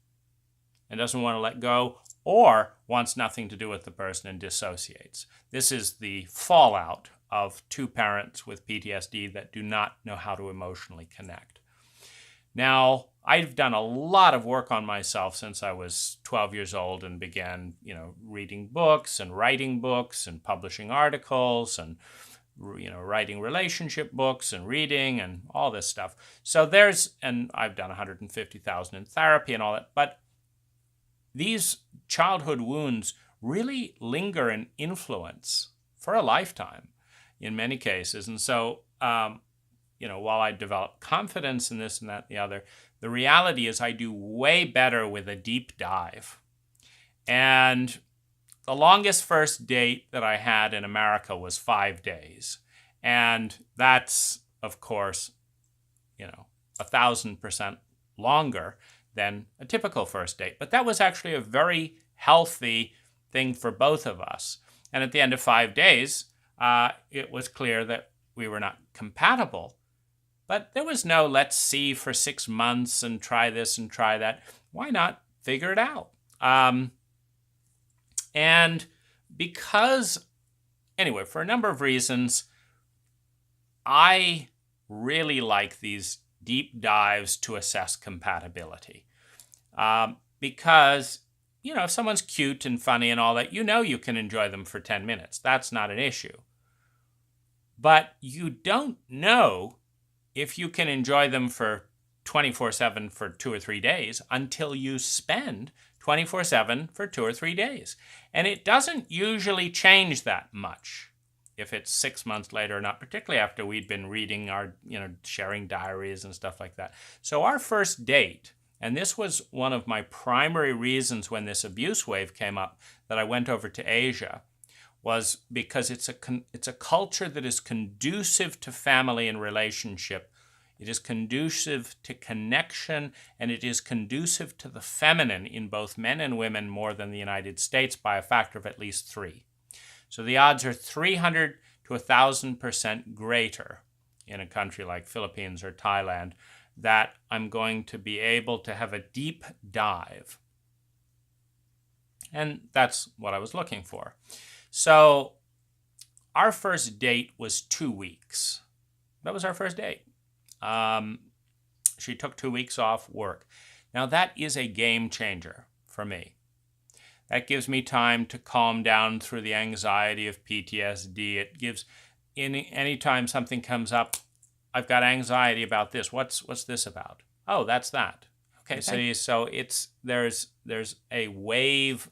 and doesn't want to let go, or wants nothing to do with the person and dissociates. This is the fallout of 2 parents with PTSD that do not know how to emotionally connect. Now, I've done a lot of work on myself since I was 12 years old and began, reading books and writing books and publishing articles and, writing relationship books and reading and all this stuff. So and I've done 150,000 in therapy and all that, but these childhood wounds really linger and influence for a lifetime in many cases. And so, while I develop confidence in this and that and the other, the reality is I do way better with a deep dive. And the longest first date that I had in America was 5 days. And that's, of course, 1,000% longer than a typical first date. But that was actually a very healthy thing for both of us. And at the end of 5 days, it was clear that we were not compatible. But there was no let's see for 6 months and try this and try that. Why not figure it out? And because, anyway, for a number of reasons, I really like these deep dives to assess compatibility. Because, if someone's cute and funny and all that, you can enjoy them for 10 minutes. That's not an issue. But you don't know if you can enjoy them for 24/7 for 2 or 3 days until you spend 24/7 for 2 or 3 days. And it doesn't usually change that much if it's 6 months later or not, particularly after we'd been reading our, sharing diaries and stuff like that. So our first date And this was one of my primary reasons when this abuse wave came up that I went over to Asia, was because it's a culture that is conducive to family and relationship. It is conducive to connection, and it is conducive to the feminine in both men and women more than the United States by a factor of at least 3. So the odds are 300 to 1,000% greater in a country like Philippines or Thailand that I'm going to be able to have a deep dive. And that's what I was looking for. So our first date was 2 weeks. That was our first date. She took 2 weeks off work. Now that is a game changer for me. That gives me time to calm down through the anxiety of PTSD. It gives, anytime something comes up, I've got anxiety about this. What's this about? Oh, that's that. Okay, so there's a wave.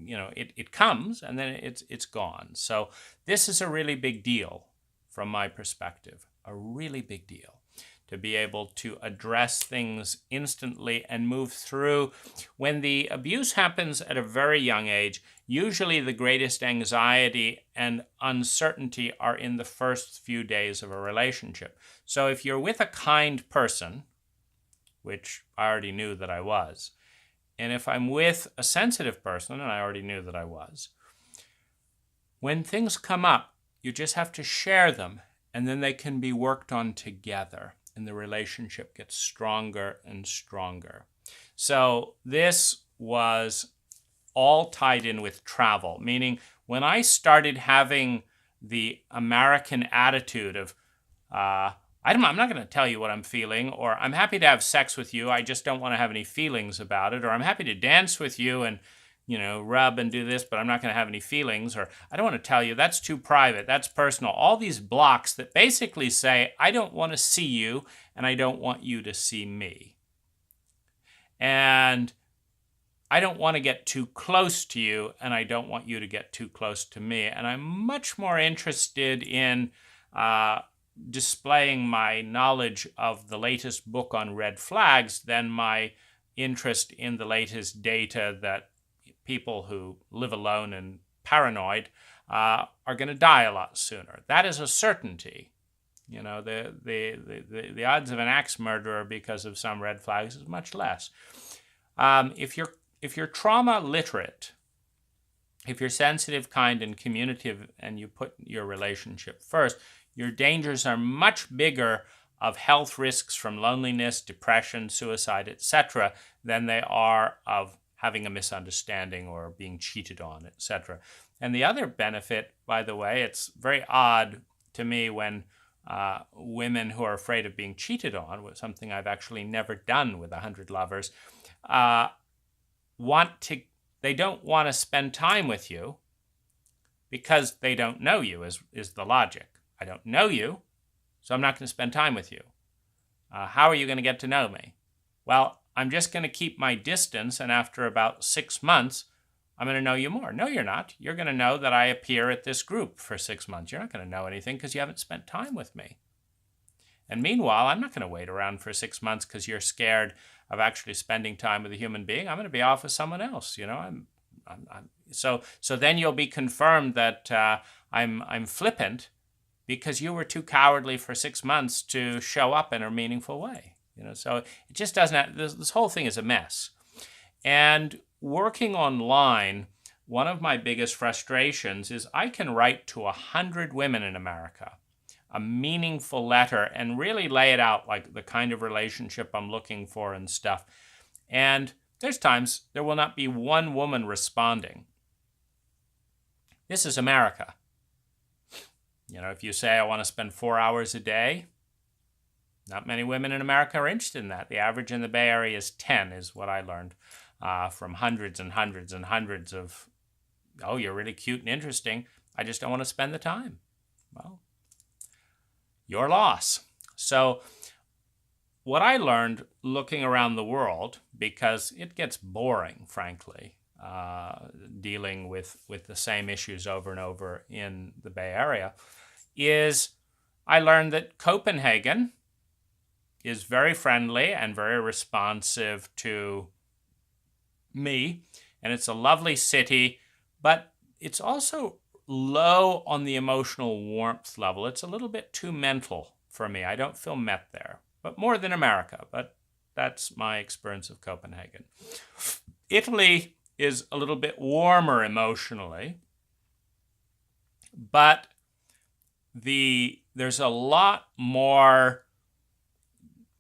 It comes and then it's gone. So this is a really big deal from my perspective. A really big deal to be able to address things instantly and move through. When the abuse happens at a very young age, usually the greatest anxiety and uncertainty are in the first few days of a relationship. So if you're with a kind person, which I already knew that I was, and if I'm with a sensitive person, and I already knew that I was, when things come up, you just have to share them, and then they can be worked on together, and the relationship gets stronger and stronger. So this was all tied in with travel, meaning when I started having the American attitude of, I'm not going to tell you what I'm feeling, or I'm happy to have sex with you, I just don't want to have any feelings about it, or I'm happy to dance with you and, rub and do this, but I'm not going to have any feelings, or I don't want to tell you, that's too private, that's personal. All these blocks that basically say, I don't want to see you, and I don't want you to see me. And I don't want to get too close to you, and I don't want you to get too close to me. And I'm much more interested in displaying my knowledge of the latest book on red flags than my interest in the latest data that people who live alone and paranoid are going to die a lot sooner. That is a certainty. The odds of an axe murderer because of some red flags is much less. If you're trauma literate, if you're sensitive, kind, and communicative, and you put your relationship first, your dangers are much bigger of health risks from loneliness, depression, suicide, etc., than they are of having a misunderstanding or being cheated on, etc. And the other benefit, by the way, it's very odd to me when women who are afraid of being cheated on, with something I've actually never done with 100 lovers, they don't want to spend time with you because they don't know you, is the logic. I don't know you, so I'm not going to spend time with you. How are you going to get to know me? Well, I'm just going to keep my distance, and after about 6 months, I'm going to know you more. No, you're not. You're going to know that I appear at this group for 6 months. You're not going to know anything because you haven't spent time with me. And meanwhile, I'm not going to wait around for 6 months because you're scared of actually spending time with a human being. I'm going to be off with someone else. So then you'll be confirmed that I'm flippant because you were too cowardly for 6 months to show up in a meaningful way. So it just doesn't. This whole thing is a mess. And working online, one of my biggest frustrations is I can write to 100 women in America a meaningful letter and really lay it out, like the kind of relationship I'm looking for and stuff. And there's times there will not be one woman responding. This is America. If you say I want to spend 4 hours a day, not many women in America are interested in that. The average in the Bay Area is 10, is what I learned from hundreds and hundreds and hundreds of, oh, you're really cute and interesting, I just don't want to spend the time. Well, your loss. So what I learned looking around the world, because it gets boring, frankly, dealing with the same issues over and over in the Bay Area, is I learned that Copenhagen is very friendly and very responsive to me, and it's a lovely city, but it's also low on the emotional warmth level. It's a little bit too mental for me. I don't feel met there, but more than America, but that's my experience of Copenhagen. Italy is a little bit warmer emotionally, but there's a lot more,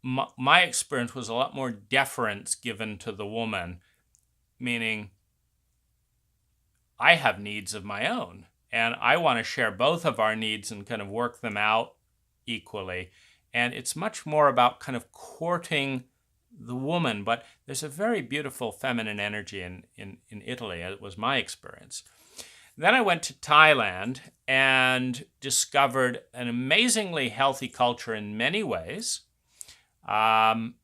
my experience was a lot more deference given to the woman, meaning I have needs of my own, and I want to share both of our needs and kind of work them out equally. And it's much more about kind of courting the woman, but there's a very beautiful feminine energy in Italy. It was my experience. Then I went to Thailand and discovered an amazingly healthy culture in many ways. And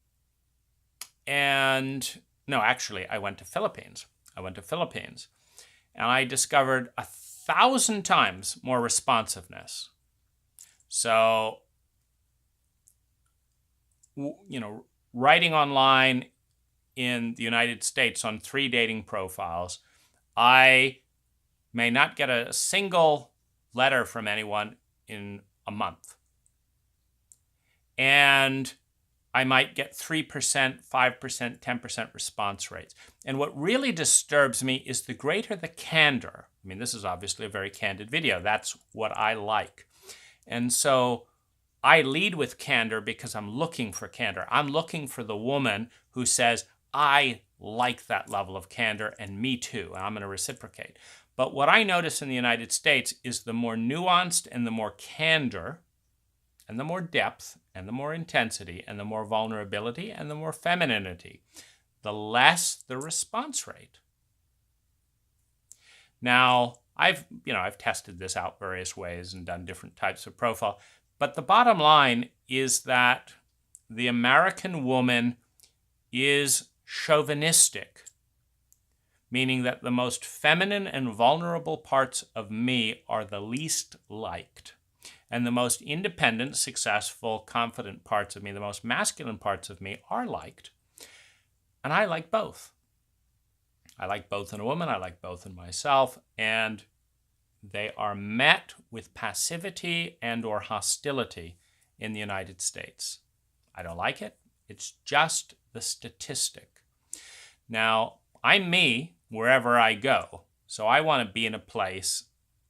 no, actually, I went to Philippines. And I discovered 1,000 times more responsiveness. So, writing online in the United States on 3 dating profiles, I may not get a single letter from anyone in a month. And I might get 3%, 5%, 10% response rates. And what really disturbs me is the greater the candor. I mean, this is obviously a very candid video. That's what I like. And so I lead with candor because I'm looking for candor. I'm looking for the woman who says, I like that level of candor, and me too, and I'm going to reciprocate. But what I notice in the United States is the more nuanced and the more candor, and the more depth, and the more intensity, and the more vulnerability, and the more femininity, the less the response rate. Now, I've tested this out various ways and done different types of profile, but the bottom line is that the American woman is chauvinistic, meaning that the most feminine and vulnerable parts of me are the least liked. And the most independent, successful, confident parts of me, the most masculine parts of me, are liked. And I like both. I like both in a woman, I like both in myself, and they are met with passivity and or hostility in the United States. I don't like it. It's just the statistic. Now, I'm me wherever I go. So I want to be in a place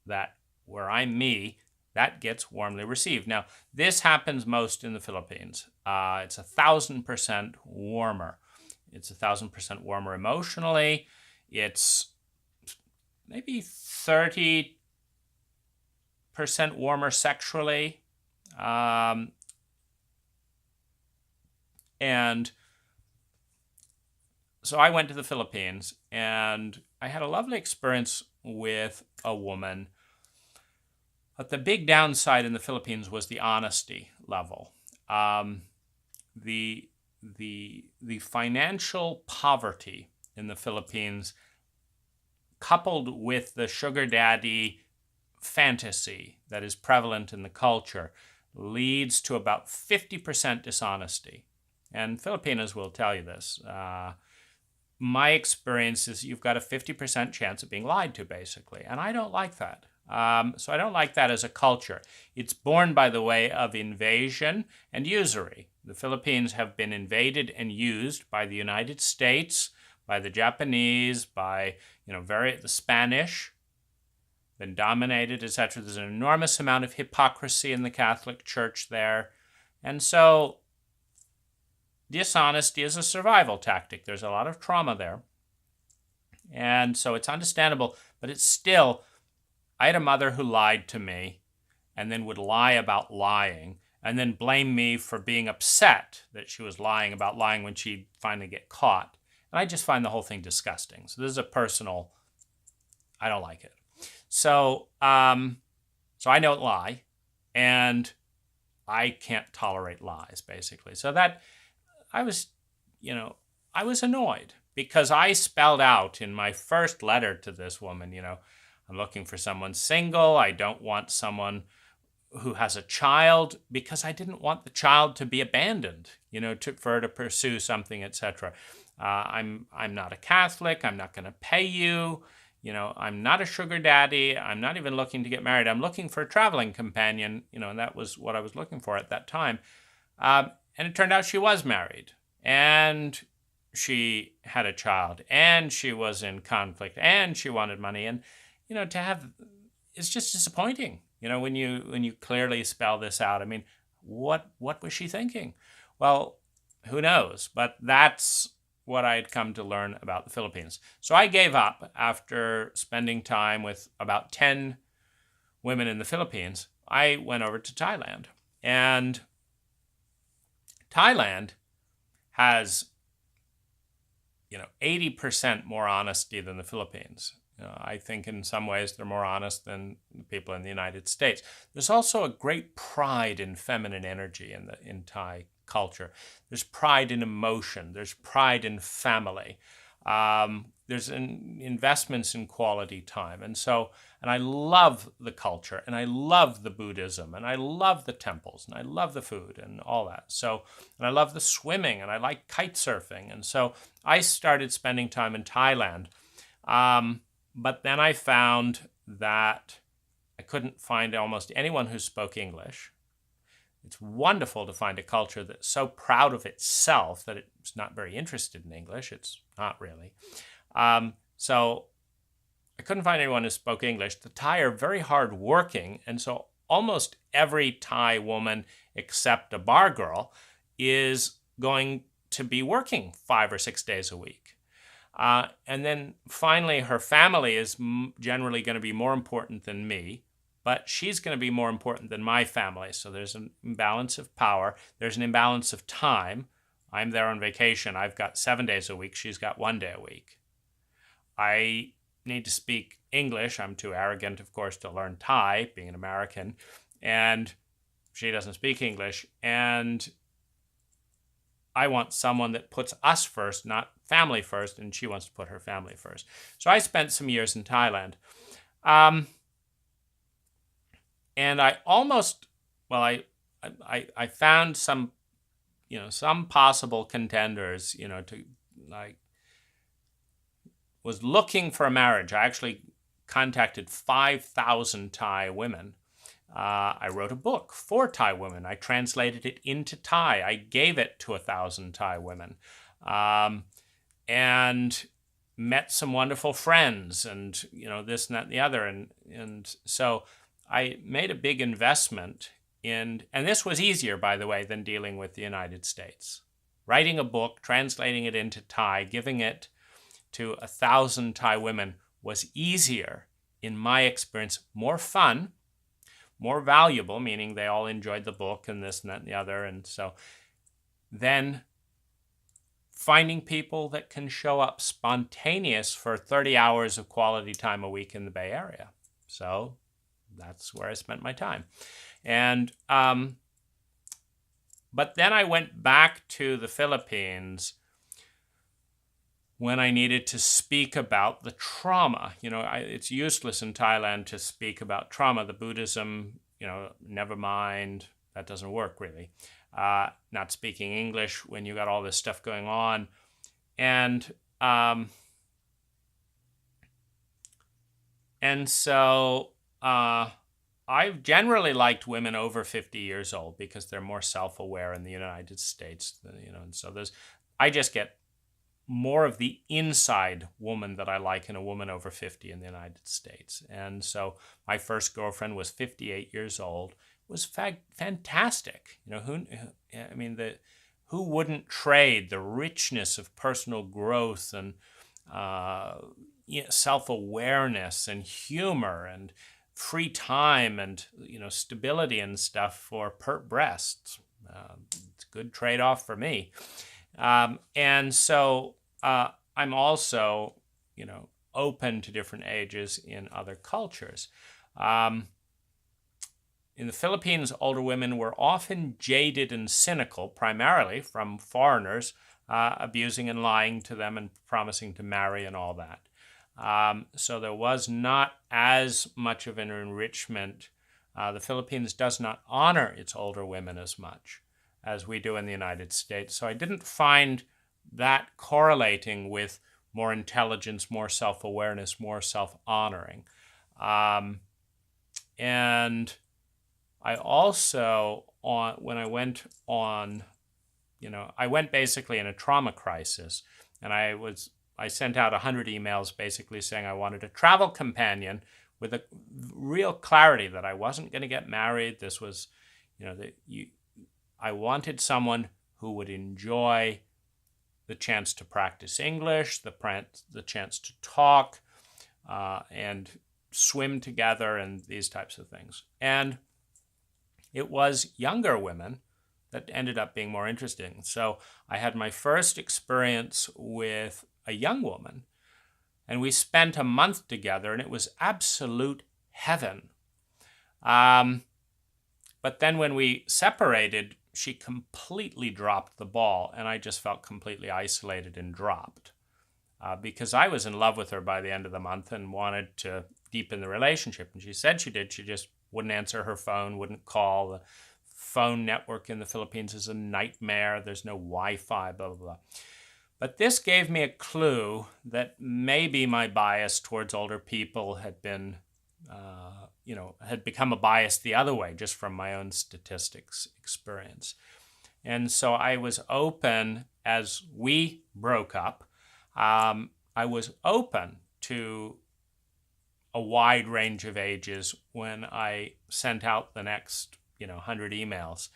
that where I'm me, that gets warmly received. Now, this happens most in the Philippines. It's 1,000% warmer. It's 1,000% warmer emotionally. It's maybe 30% warmer sexually. And so I went to the Philippines, and I had a lovely experience with a woman. But the big downside in the Philippines was the honesty level. The financial poverty in the Philippines, coupled with the sugar daddy fantasy that is prevalent in the culture, leads to about 50% dishonesty. And Filipinos will tell you this. My experience is you've got a 50% chance of being lied to, basically. And I don't like that. So I don't like that as a culture. It's born, by the way, of invasion and usury. The Philippines have been invaded and used by the United States, by the Japanese, by the Spanish, been dominated, etc. There's an enormous amount of hypocrisy in the Catholic Church there. And so dishonesty is a survival tactic. There's a lot of trauma there. And so it's understandable, but it's still, I had a mother who lied to me and then would lie about lying and then blame me for being upset that she was lying about lying when she'd finally get caught. And I just find the whole thing disgusting. So this is a personal, I don't like it. So I don't lie, and I can't tolerate lies, basically. So that I was annoyed because I spelled out in my first letter to this woman, I'm looking for someone single. I don't want someone who has a child because I didn't want the child to be abandoned, for her to pursue something, etc. I'm not a Catholic. I'm not going to pay you. I'm not a sugar daddy. I'm not even looking to get married. I'm looking for a traveling companion, and that was what I was looking for at that time. And it turned out she was married, and she had a child, and she was in conflict, and she wanted money. And, to have, it's just disappointing, when you clearly spell this out. I mean, what was she thinking? Well, who knows? But that's what I'd come to learn about the Philippines. So I gave up after spending time with about 10 women in the Philippines. I went over to Thailand. And Thailand has, 80% more honesty than the Philippines. I think in some ways they're more honest than the people in the United States. There's also a great pride in feminine energy in Thai culture. There's pride in emotion. There's pride in family. There's investments in quality time. And I love the culture, and I love the Buddhism, and I love the temples, and I love the food and all that. And I love the swimming, and I like kite surfing. And so I started spending time in Thailand. But then I found that I couldn't find almost anyone who spoke English. It's wonderful to find a culture that's so proud of itself that it's not very interested in English. It's not really. So I couldn't find anyone who spoke English. The Thai are very hard working, and so almost every Thai woman except a bar girl is going to be working 5 or 6 days a week. And then finally, her family is generally going to be more important than me, but she's going to be more important than my family. So there's an imbalance of power. There's an imbalance of time. I'm there on vacation. I've got 7 days a week. She's got 1 day a week. I need to speak English. I'm too arrogant, of course, to learn Thai, being an American. And she doesn't speak English. And I want someone that puts us first, not family first, and she wants to put her family first. So I spent some years in Thailand. And I almost, I found some, some possible contenders, was looking for a marriage. I actually contacted 5,000 Thai women. I wrote a book for Thai women. I translated it into Thai. I gave it to 1,000 Thai women. And met some wonderful friends and, this and that and the other. And so I made a big investment and this was easier, by the way, than dealing with the United States. Writing a book, translating it into Thai, giving it to 1,000 Thai women was easier, in my experience, more fun, more valuable, meaning they all enjoyed the book and this and that and the other. And so then finding people that can show up spontaneous for 30 hours of quality time a week in the Bay Area. So that's where I spent my time. And but then I went back to the Philippines when I needed to speak about the trauma. It's useless in Thailand to speak about trauma. The Buddhism, never mind, that doesn't work really. Not speaking English when you got all this stuff going on. And so I've generally liked women over 50 years old because they're more self-aware in the United States, and so I just get more of the inside woman that I like in a woman over 50 in the United States. And so my first girlfriend was 58 years old. Was fantastic. Who wouldn't trade the richness of personal growth and self-awareness and humor and free time and stability and stuff for pert breasts? It's a good trade-off for me. And so I'm also open to different ages in other cultures. In the Philippines, older women were often jaded and cynical, primarily from foreigners abusing and lying to them and promising to marry and all that. So there was not as much of an enrichment The Philippines does not honor its older women as much as we do in the United States. So I didn't find that correlating with more intelligence, more self-awareness, more self-honoring. And I also, when I went on, I went basically in a trauma crisis, and I sent out 100 emails basically saying I wanted a travel companion with a real clarity that I wasn't going to get married. This was, I wanted someone who would enjoy the chance to practice English, the chance to talk, and swim together, and these types of things. And it was younger women that ended up being more interesting. So I had my first experience with a young woman, and we spent a month together, and it was absolute heaven. But then when we separated, she completely dropped the ball, and I just felt completely isolated and dropped because I was in love with her by the end of the month and wanted to deepen the relationship. And she said she did. She just wouldn't answer her phone, wouldn't call. The phone network in the Philippines is a nightmare. There's no Wi-Fi, blah, blah, blah. But this gave me a clue that maybe my bias towards older people had been, had become a bias the other way, just from my own statistics experience. And so I was open as we broke up. I was open to a wide range of ages when I sent out the next, 100 emails.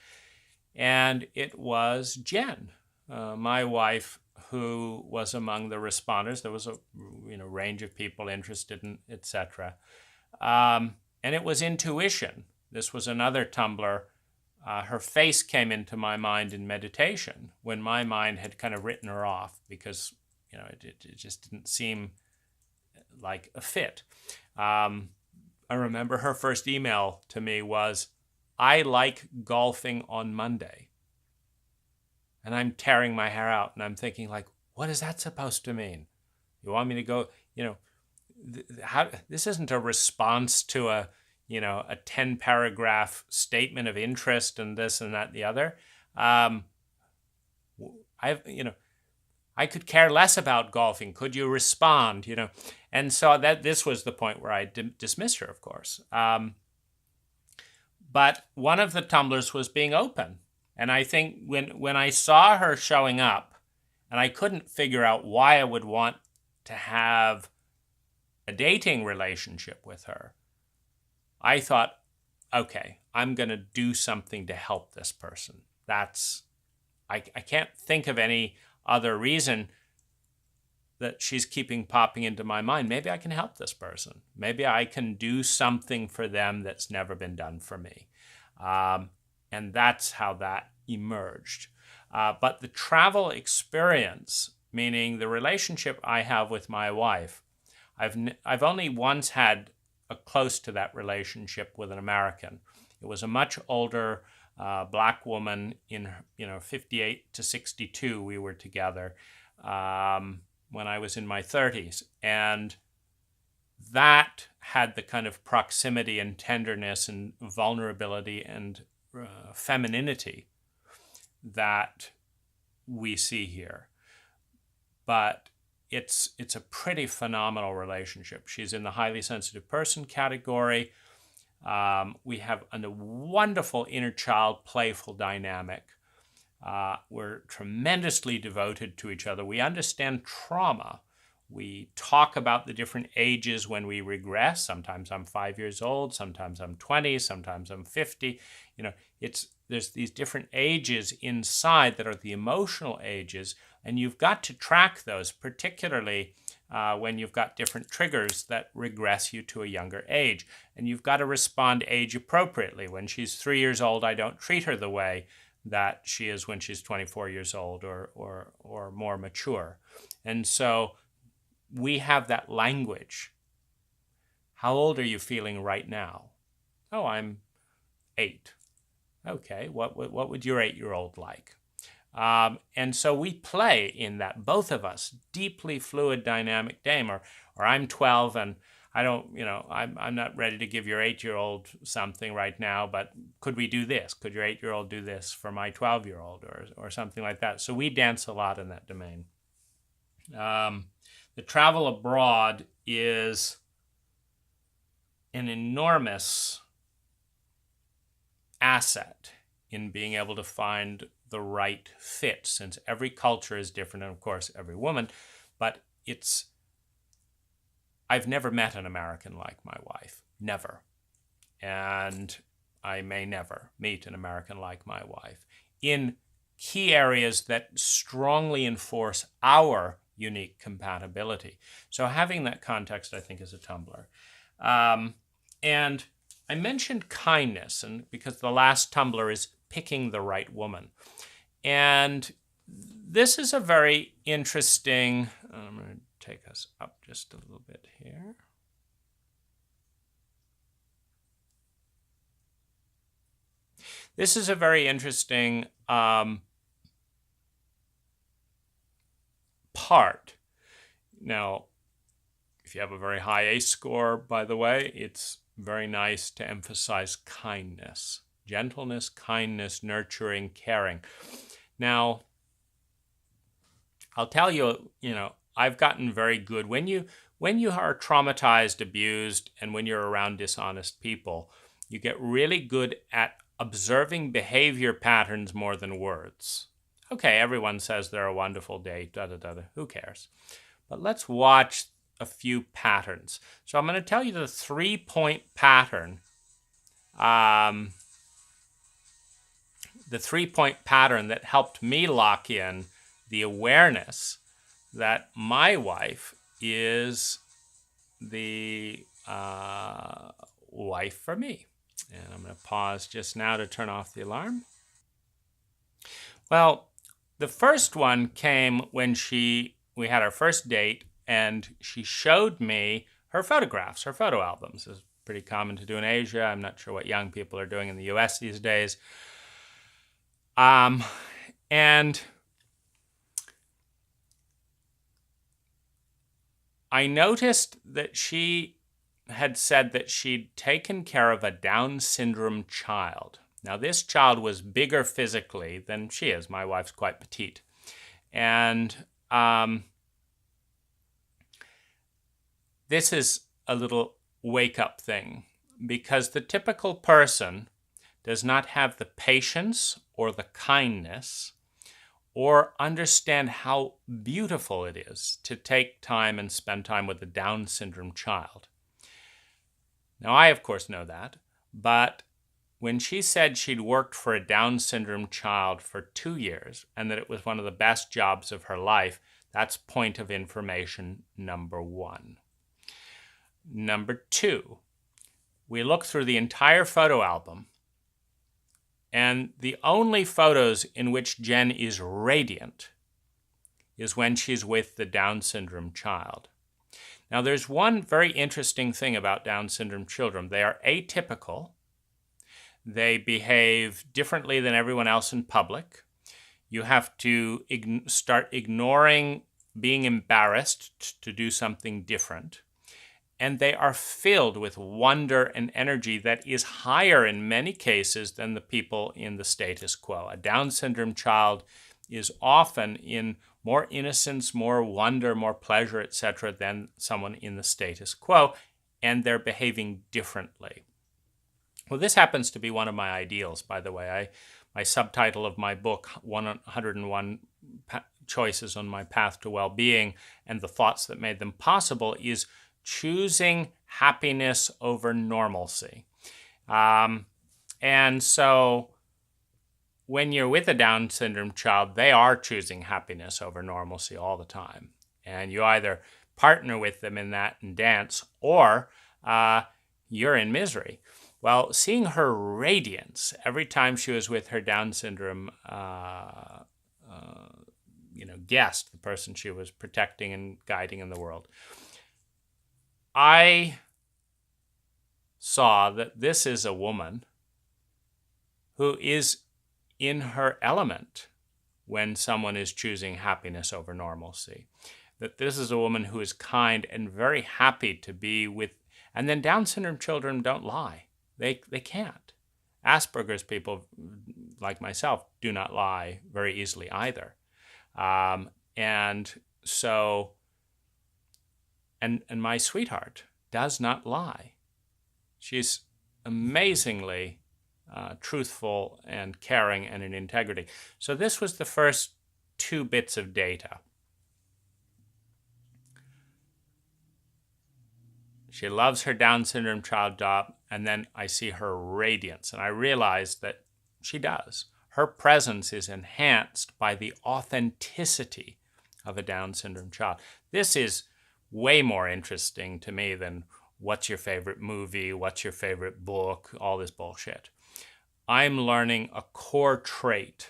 And it was Jen, my wife, who was among the responders. There was a range of people interested in, etc. And it was intuition. This was another Tumblr. Her face came into my mind in meditation when my mind had kind of written her off because it just didn't seem like a fit. I remember her first email to me was, "I like golfing on Monday." And I'm tearing my hair out, and I'm thinking, like, what is that supposed to mean? You want me to go, this isn't a response to a 10-paragraph statement of interest and this and that and the other. I could care less about golfing. Could you respond? And so this was the point where I dismissed her, of course. But one of the Tumblrs was being open. And I think when I saw her showing up, and I couldn't figure out why I would want to have a dating relationship with her, I thought, okay, I'm going to do something to help this person. I can't think of any other reason that she's keeping popping into my mind. Maybe I can help this person. Maybe I can do something for them that's never been done for me. And that's how that emerged. But the travel experience, meaning the relationship I have with my wife, I've only once had a close to that relationship with an American. It was a much older black woman in 58 to 62. We were together when I was in my 30s, and that had the kind of proximity and tenderness and vulnerability and femininity that we see here. But it's a pretty phenomenal relationship. She's in the highly sensitive person category. We have a wonderful inner child playful dynamic. We're tremendously devoted to each other. We understand trauma. We talk about the different ages when we regress. Sometimes I'm 5 years old, sometimes I'm 20, sometimes I'm 50. There's these different ages inside that are the emotional ages, and you've got to track those, particularly when you've got different triggers that regress you to a younger age. And you've got to respond age appropriately. When she's 3 years old, I don't treat her the way that she is when she's 24 years old or more mature. And so we have that language. How old are you feeling right now? Oh, I'm 8. Okay, what would your 8-year-old like? And so we play in that, both of us, deeply fluid dynamic game. Or I'm 12 and I don't, I'm not ready to give your 8-year-old something right now, but could we do this? Could your 8-year-old do this for my 12-year-old or something like that? So we dance a lot in that domain. The travel abroad is an enormous asset in being able to find the right fit, since every culture is different, and of course every woman, but I've never met an American like my wife, never, and I may never meet an American like my wife in key areas that strongly enforce our unique compatibility. So having that context, I think, is a tumbler. And I mentioned kindness, and because the last tumbler is picking the right woman. And this is a very interesting, I'm going to take us up just a little bit here. This is a very interesting part. Now, if you have a very high ACE score, by the way, it's very nice to emphasize kindness, gentleness, kindness, nurturing, caring. Now, I'll tell you, I've gotten very good when you are traumatized, abused, and when you're around dishonest people, you get really good at observing behavior patterns more than words. Okay, everyone says they're a wonderful date, who cares? But let's watch a few patterns. So I'm going to tell you the 3-point pattern. The 3-point pattern that helped me lock in the awareness that my wife is the wife for me. And I'm going to pause just now to turn off the alarm. Well, the first one came when we had our first date, and she showed me her photographs, her photo albums. It's pretty common to do in Asia. I'm not sure what young people are doing in the US these days. And I noticed that she had said that she'd taken care of a Down syndrome child. Now, this child was bigger physically than she is. My wife's quite petite. And this is a little wake-up thing, because the typical person does not have the patience or the kindness or understand how beautiful it is to take time and spend time with a Down syndrome child. Now, I, of course, know that, but when she said she'd worked for a Down syndrome child for 2 years and that it was one of the best jobs of her life, that's point of information number 1. Number 2, we look through the entire photo album, and the only photos in which Jen is radiant is when she's with the Down syndrome child. Now, there's one very interesting thing about Down syndrome children. They are atypical. They behave differently than everyone else in public. You have to start ignoring being embarrassed to do something different. And they are filled with wonder and energy that is higher in many cases than the people in the status quo. A Down syndrome child is often in more innocence, more wonder, more pleasure, etc., than someone in the status quo, and they're behaving differently. Well, this happens to be one of my ideals, by the way. My subtitle of my book, 101 Choices on My Path to Well-Being and the Thoughts That Made Them Possible, is choosing happiness over normalcy. And so when you're with a Down syndrome child, they are choosing happiness over normalcy all the time. And you either partner with them in that and dance, or you're in misery. Well, seeing her radiance every time she was with her Down syndrome guest, the person she was protecting and guiding in the world, I saw that this is a woman who is in her element when someone is choosing happiness over normalcy. That this is a woman who is kind and very happy to be with And then Down syndrome children don't lie. They can't. Asperger's people, like myself, do not lie very easily either. And so, and my sweetheart does not lie. She's amazingly truthful and caring and in integrity. So this was the first 2 bits of data. She loves her Down syndrome child job, and then I see her radiance, and I realize that she does. Her presence is enhanced by the authenticity of a Down syndrome child. This is way more interesting to me than what's your favorite movie, what's your favorite book, all this bullshit. I'm learning a core trait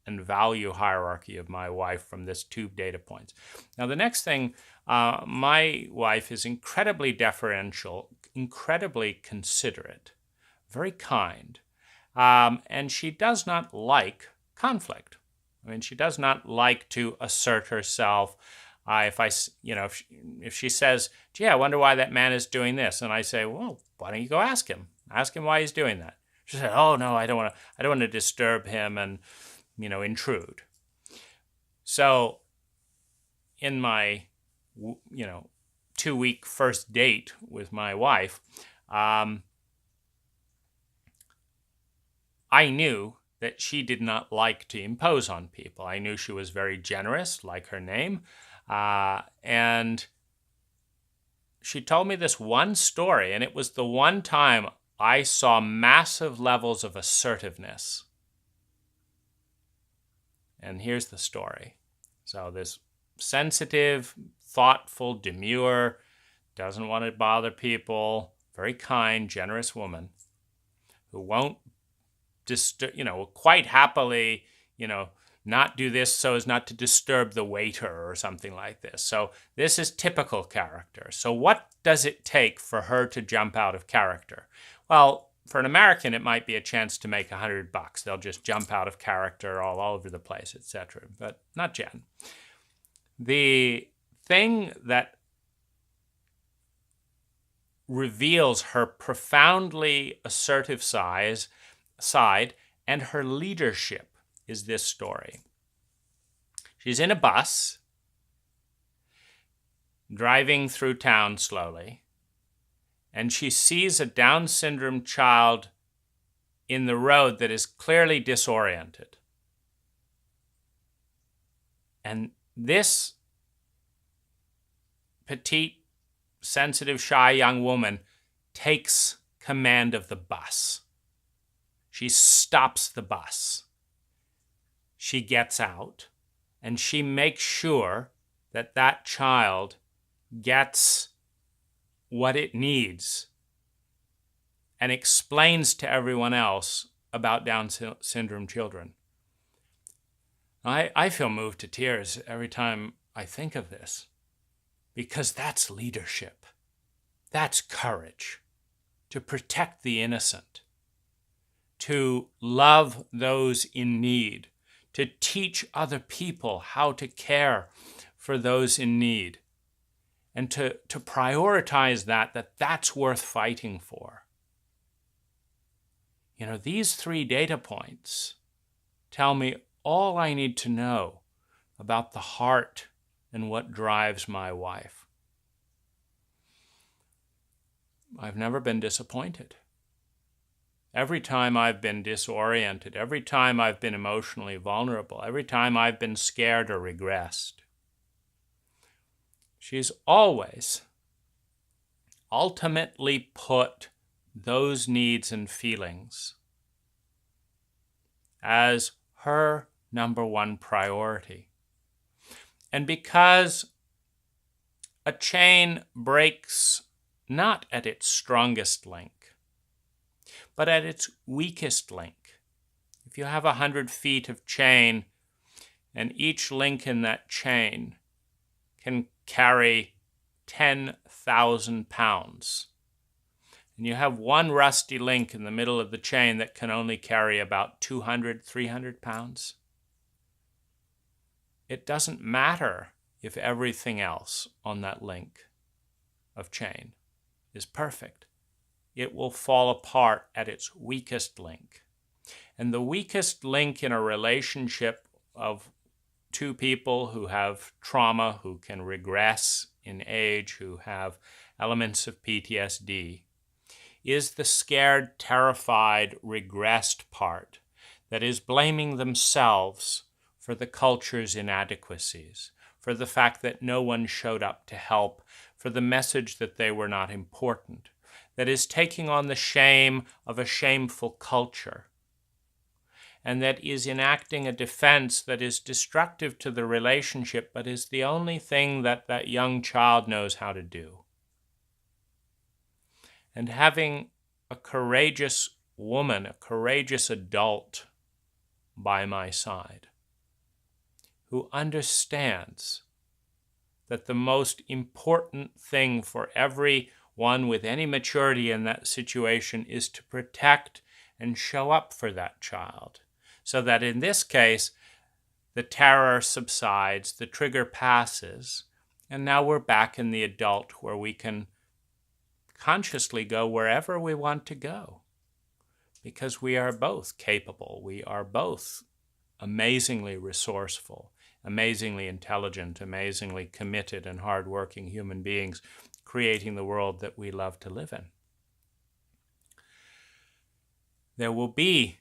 and value hierarchy of my wife from this 2 data points. Now, the next thing, my wife is incredibly deferential, incredibly considerate, very kind, and she does not like conflict. I mean, she does not like to assert herself. If she says, gee, I wonder why that man is doing this, and I say, well, why don't you go ask him? Ask him why he's doing that. She said, oh, no, I don't want to disturb him and, intrude. So in my, 2-week first date with my wife, I knew that she did not like to impose on people. I knew she was very generous, like her name. And she told me this one story, and it was the one time I saw massive levels of assertiveness. And here's the story. So this sensitive, thoughtful, demure, doesn't want to bother people, very kind, generous woman who won't quite happily, not do this so as not to disturb the waiter or something like this. So this is typical character. So what does it take for her to jump out of character? Well, for an American, it might be a chance to make $100. They'll just jump out of character all over the place, etc. But not Jen. The thing that reveals her profoundly assertive side and her leadership is this story. She's in a bus, driving through town slowly, and she sees a Down syndrome child in the road that is clearly disoriented. And this petite, sensitive, shy young woman takes command of the bus. She stops the bus. She gets out, and she makes sure that that child gets what it needs and explains to everyone else about Down syndrome children. I feel moved to tears every time I think of this, because that's leadership. That's courage to protect the innocent, to love those in need, to teach other people how to care for those in need, and to prioritize that's worth fighting for. These 3 data points tell me all I need to know about the heart and what drives my wife. I've never been disappointed. Every time I've been disoriented, every time I've been emotionally vulnerable, every time I've been scared or regressed, she's always ultimately put those needs and feelings as her number 1 priority. And because a chain breaks not at its strongest link, but at its weakest link. If you have 100 feet of chain, and each link in that chain can carry 10,000 pounds, and you have one rusty link in the middle of the chain that can only carry about 200, 300 pounds, it doesn't matter if everything else on that link of chain is perfect. It will fall apart at its weakest link. And the weakest link in a relationship of two people who have trauma, who can regress in age, who have elements of PTSD, is the scared, terrified, regressed part that is blaming themselves for the culture's inadequacies, for the fact that no one showed up to help, for the message that they were not important, that is taking on the shame of a shameful culture, and that is enacting a defense that is destructive to the relationship, but is the only thing that that young child knows how to do. And having a courageous woman, a courageous adult by my side, who understands that the most important thing for everyone with any maturity in that situation is to protect and show up for that child. So that in this case, the terror subsides, the trigger passes, and now we're back in the adult where we can consciously go wherever we want to go. Because we are both capable, we are both amazingly resourceful, amazingly intelligent, amazingly committed and hardworking human beings creating the world that we love to live in. There will be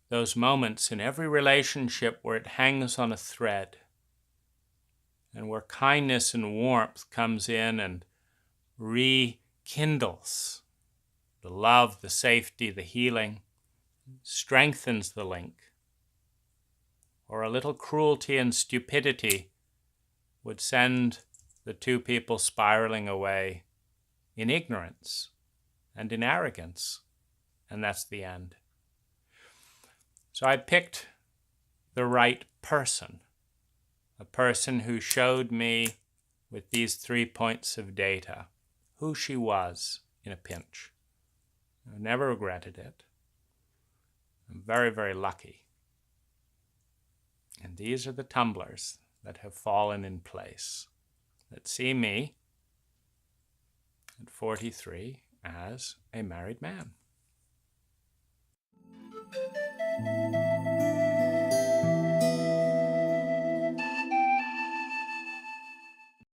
those moments in every relationship where it hangs on a thread and where kindness and warmth comes in and rekindles the love, the safety, the healing, strengthens the link. Or a little cruelty and stupidity would send the two people spiraling away in ignorance and in arrogance, and that's the end. So I picked the right person, a person who showed me with these 3 points of data who she was in a pinch. I never regretted it. I'm very, very lucky. And these are the tumblers that have fallen in place, that see me at 43 as a married man.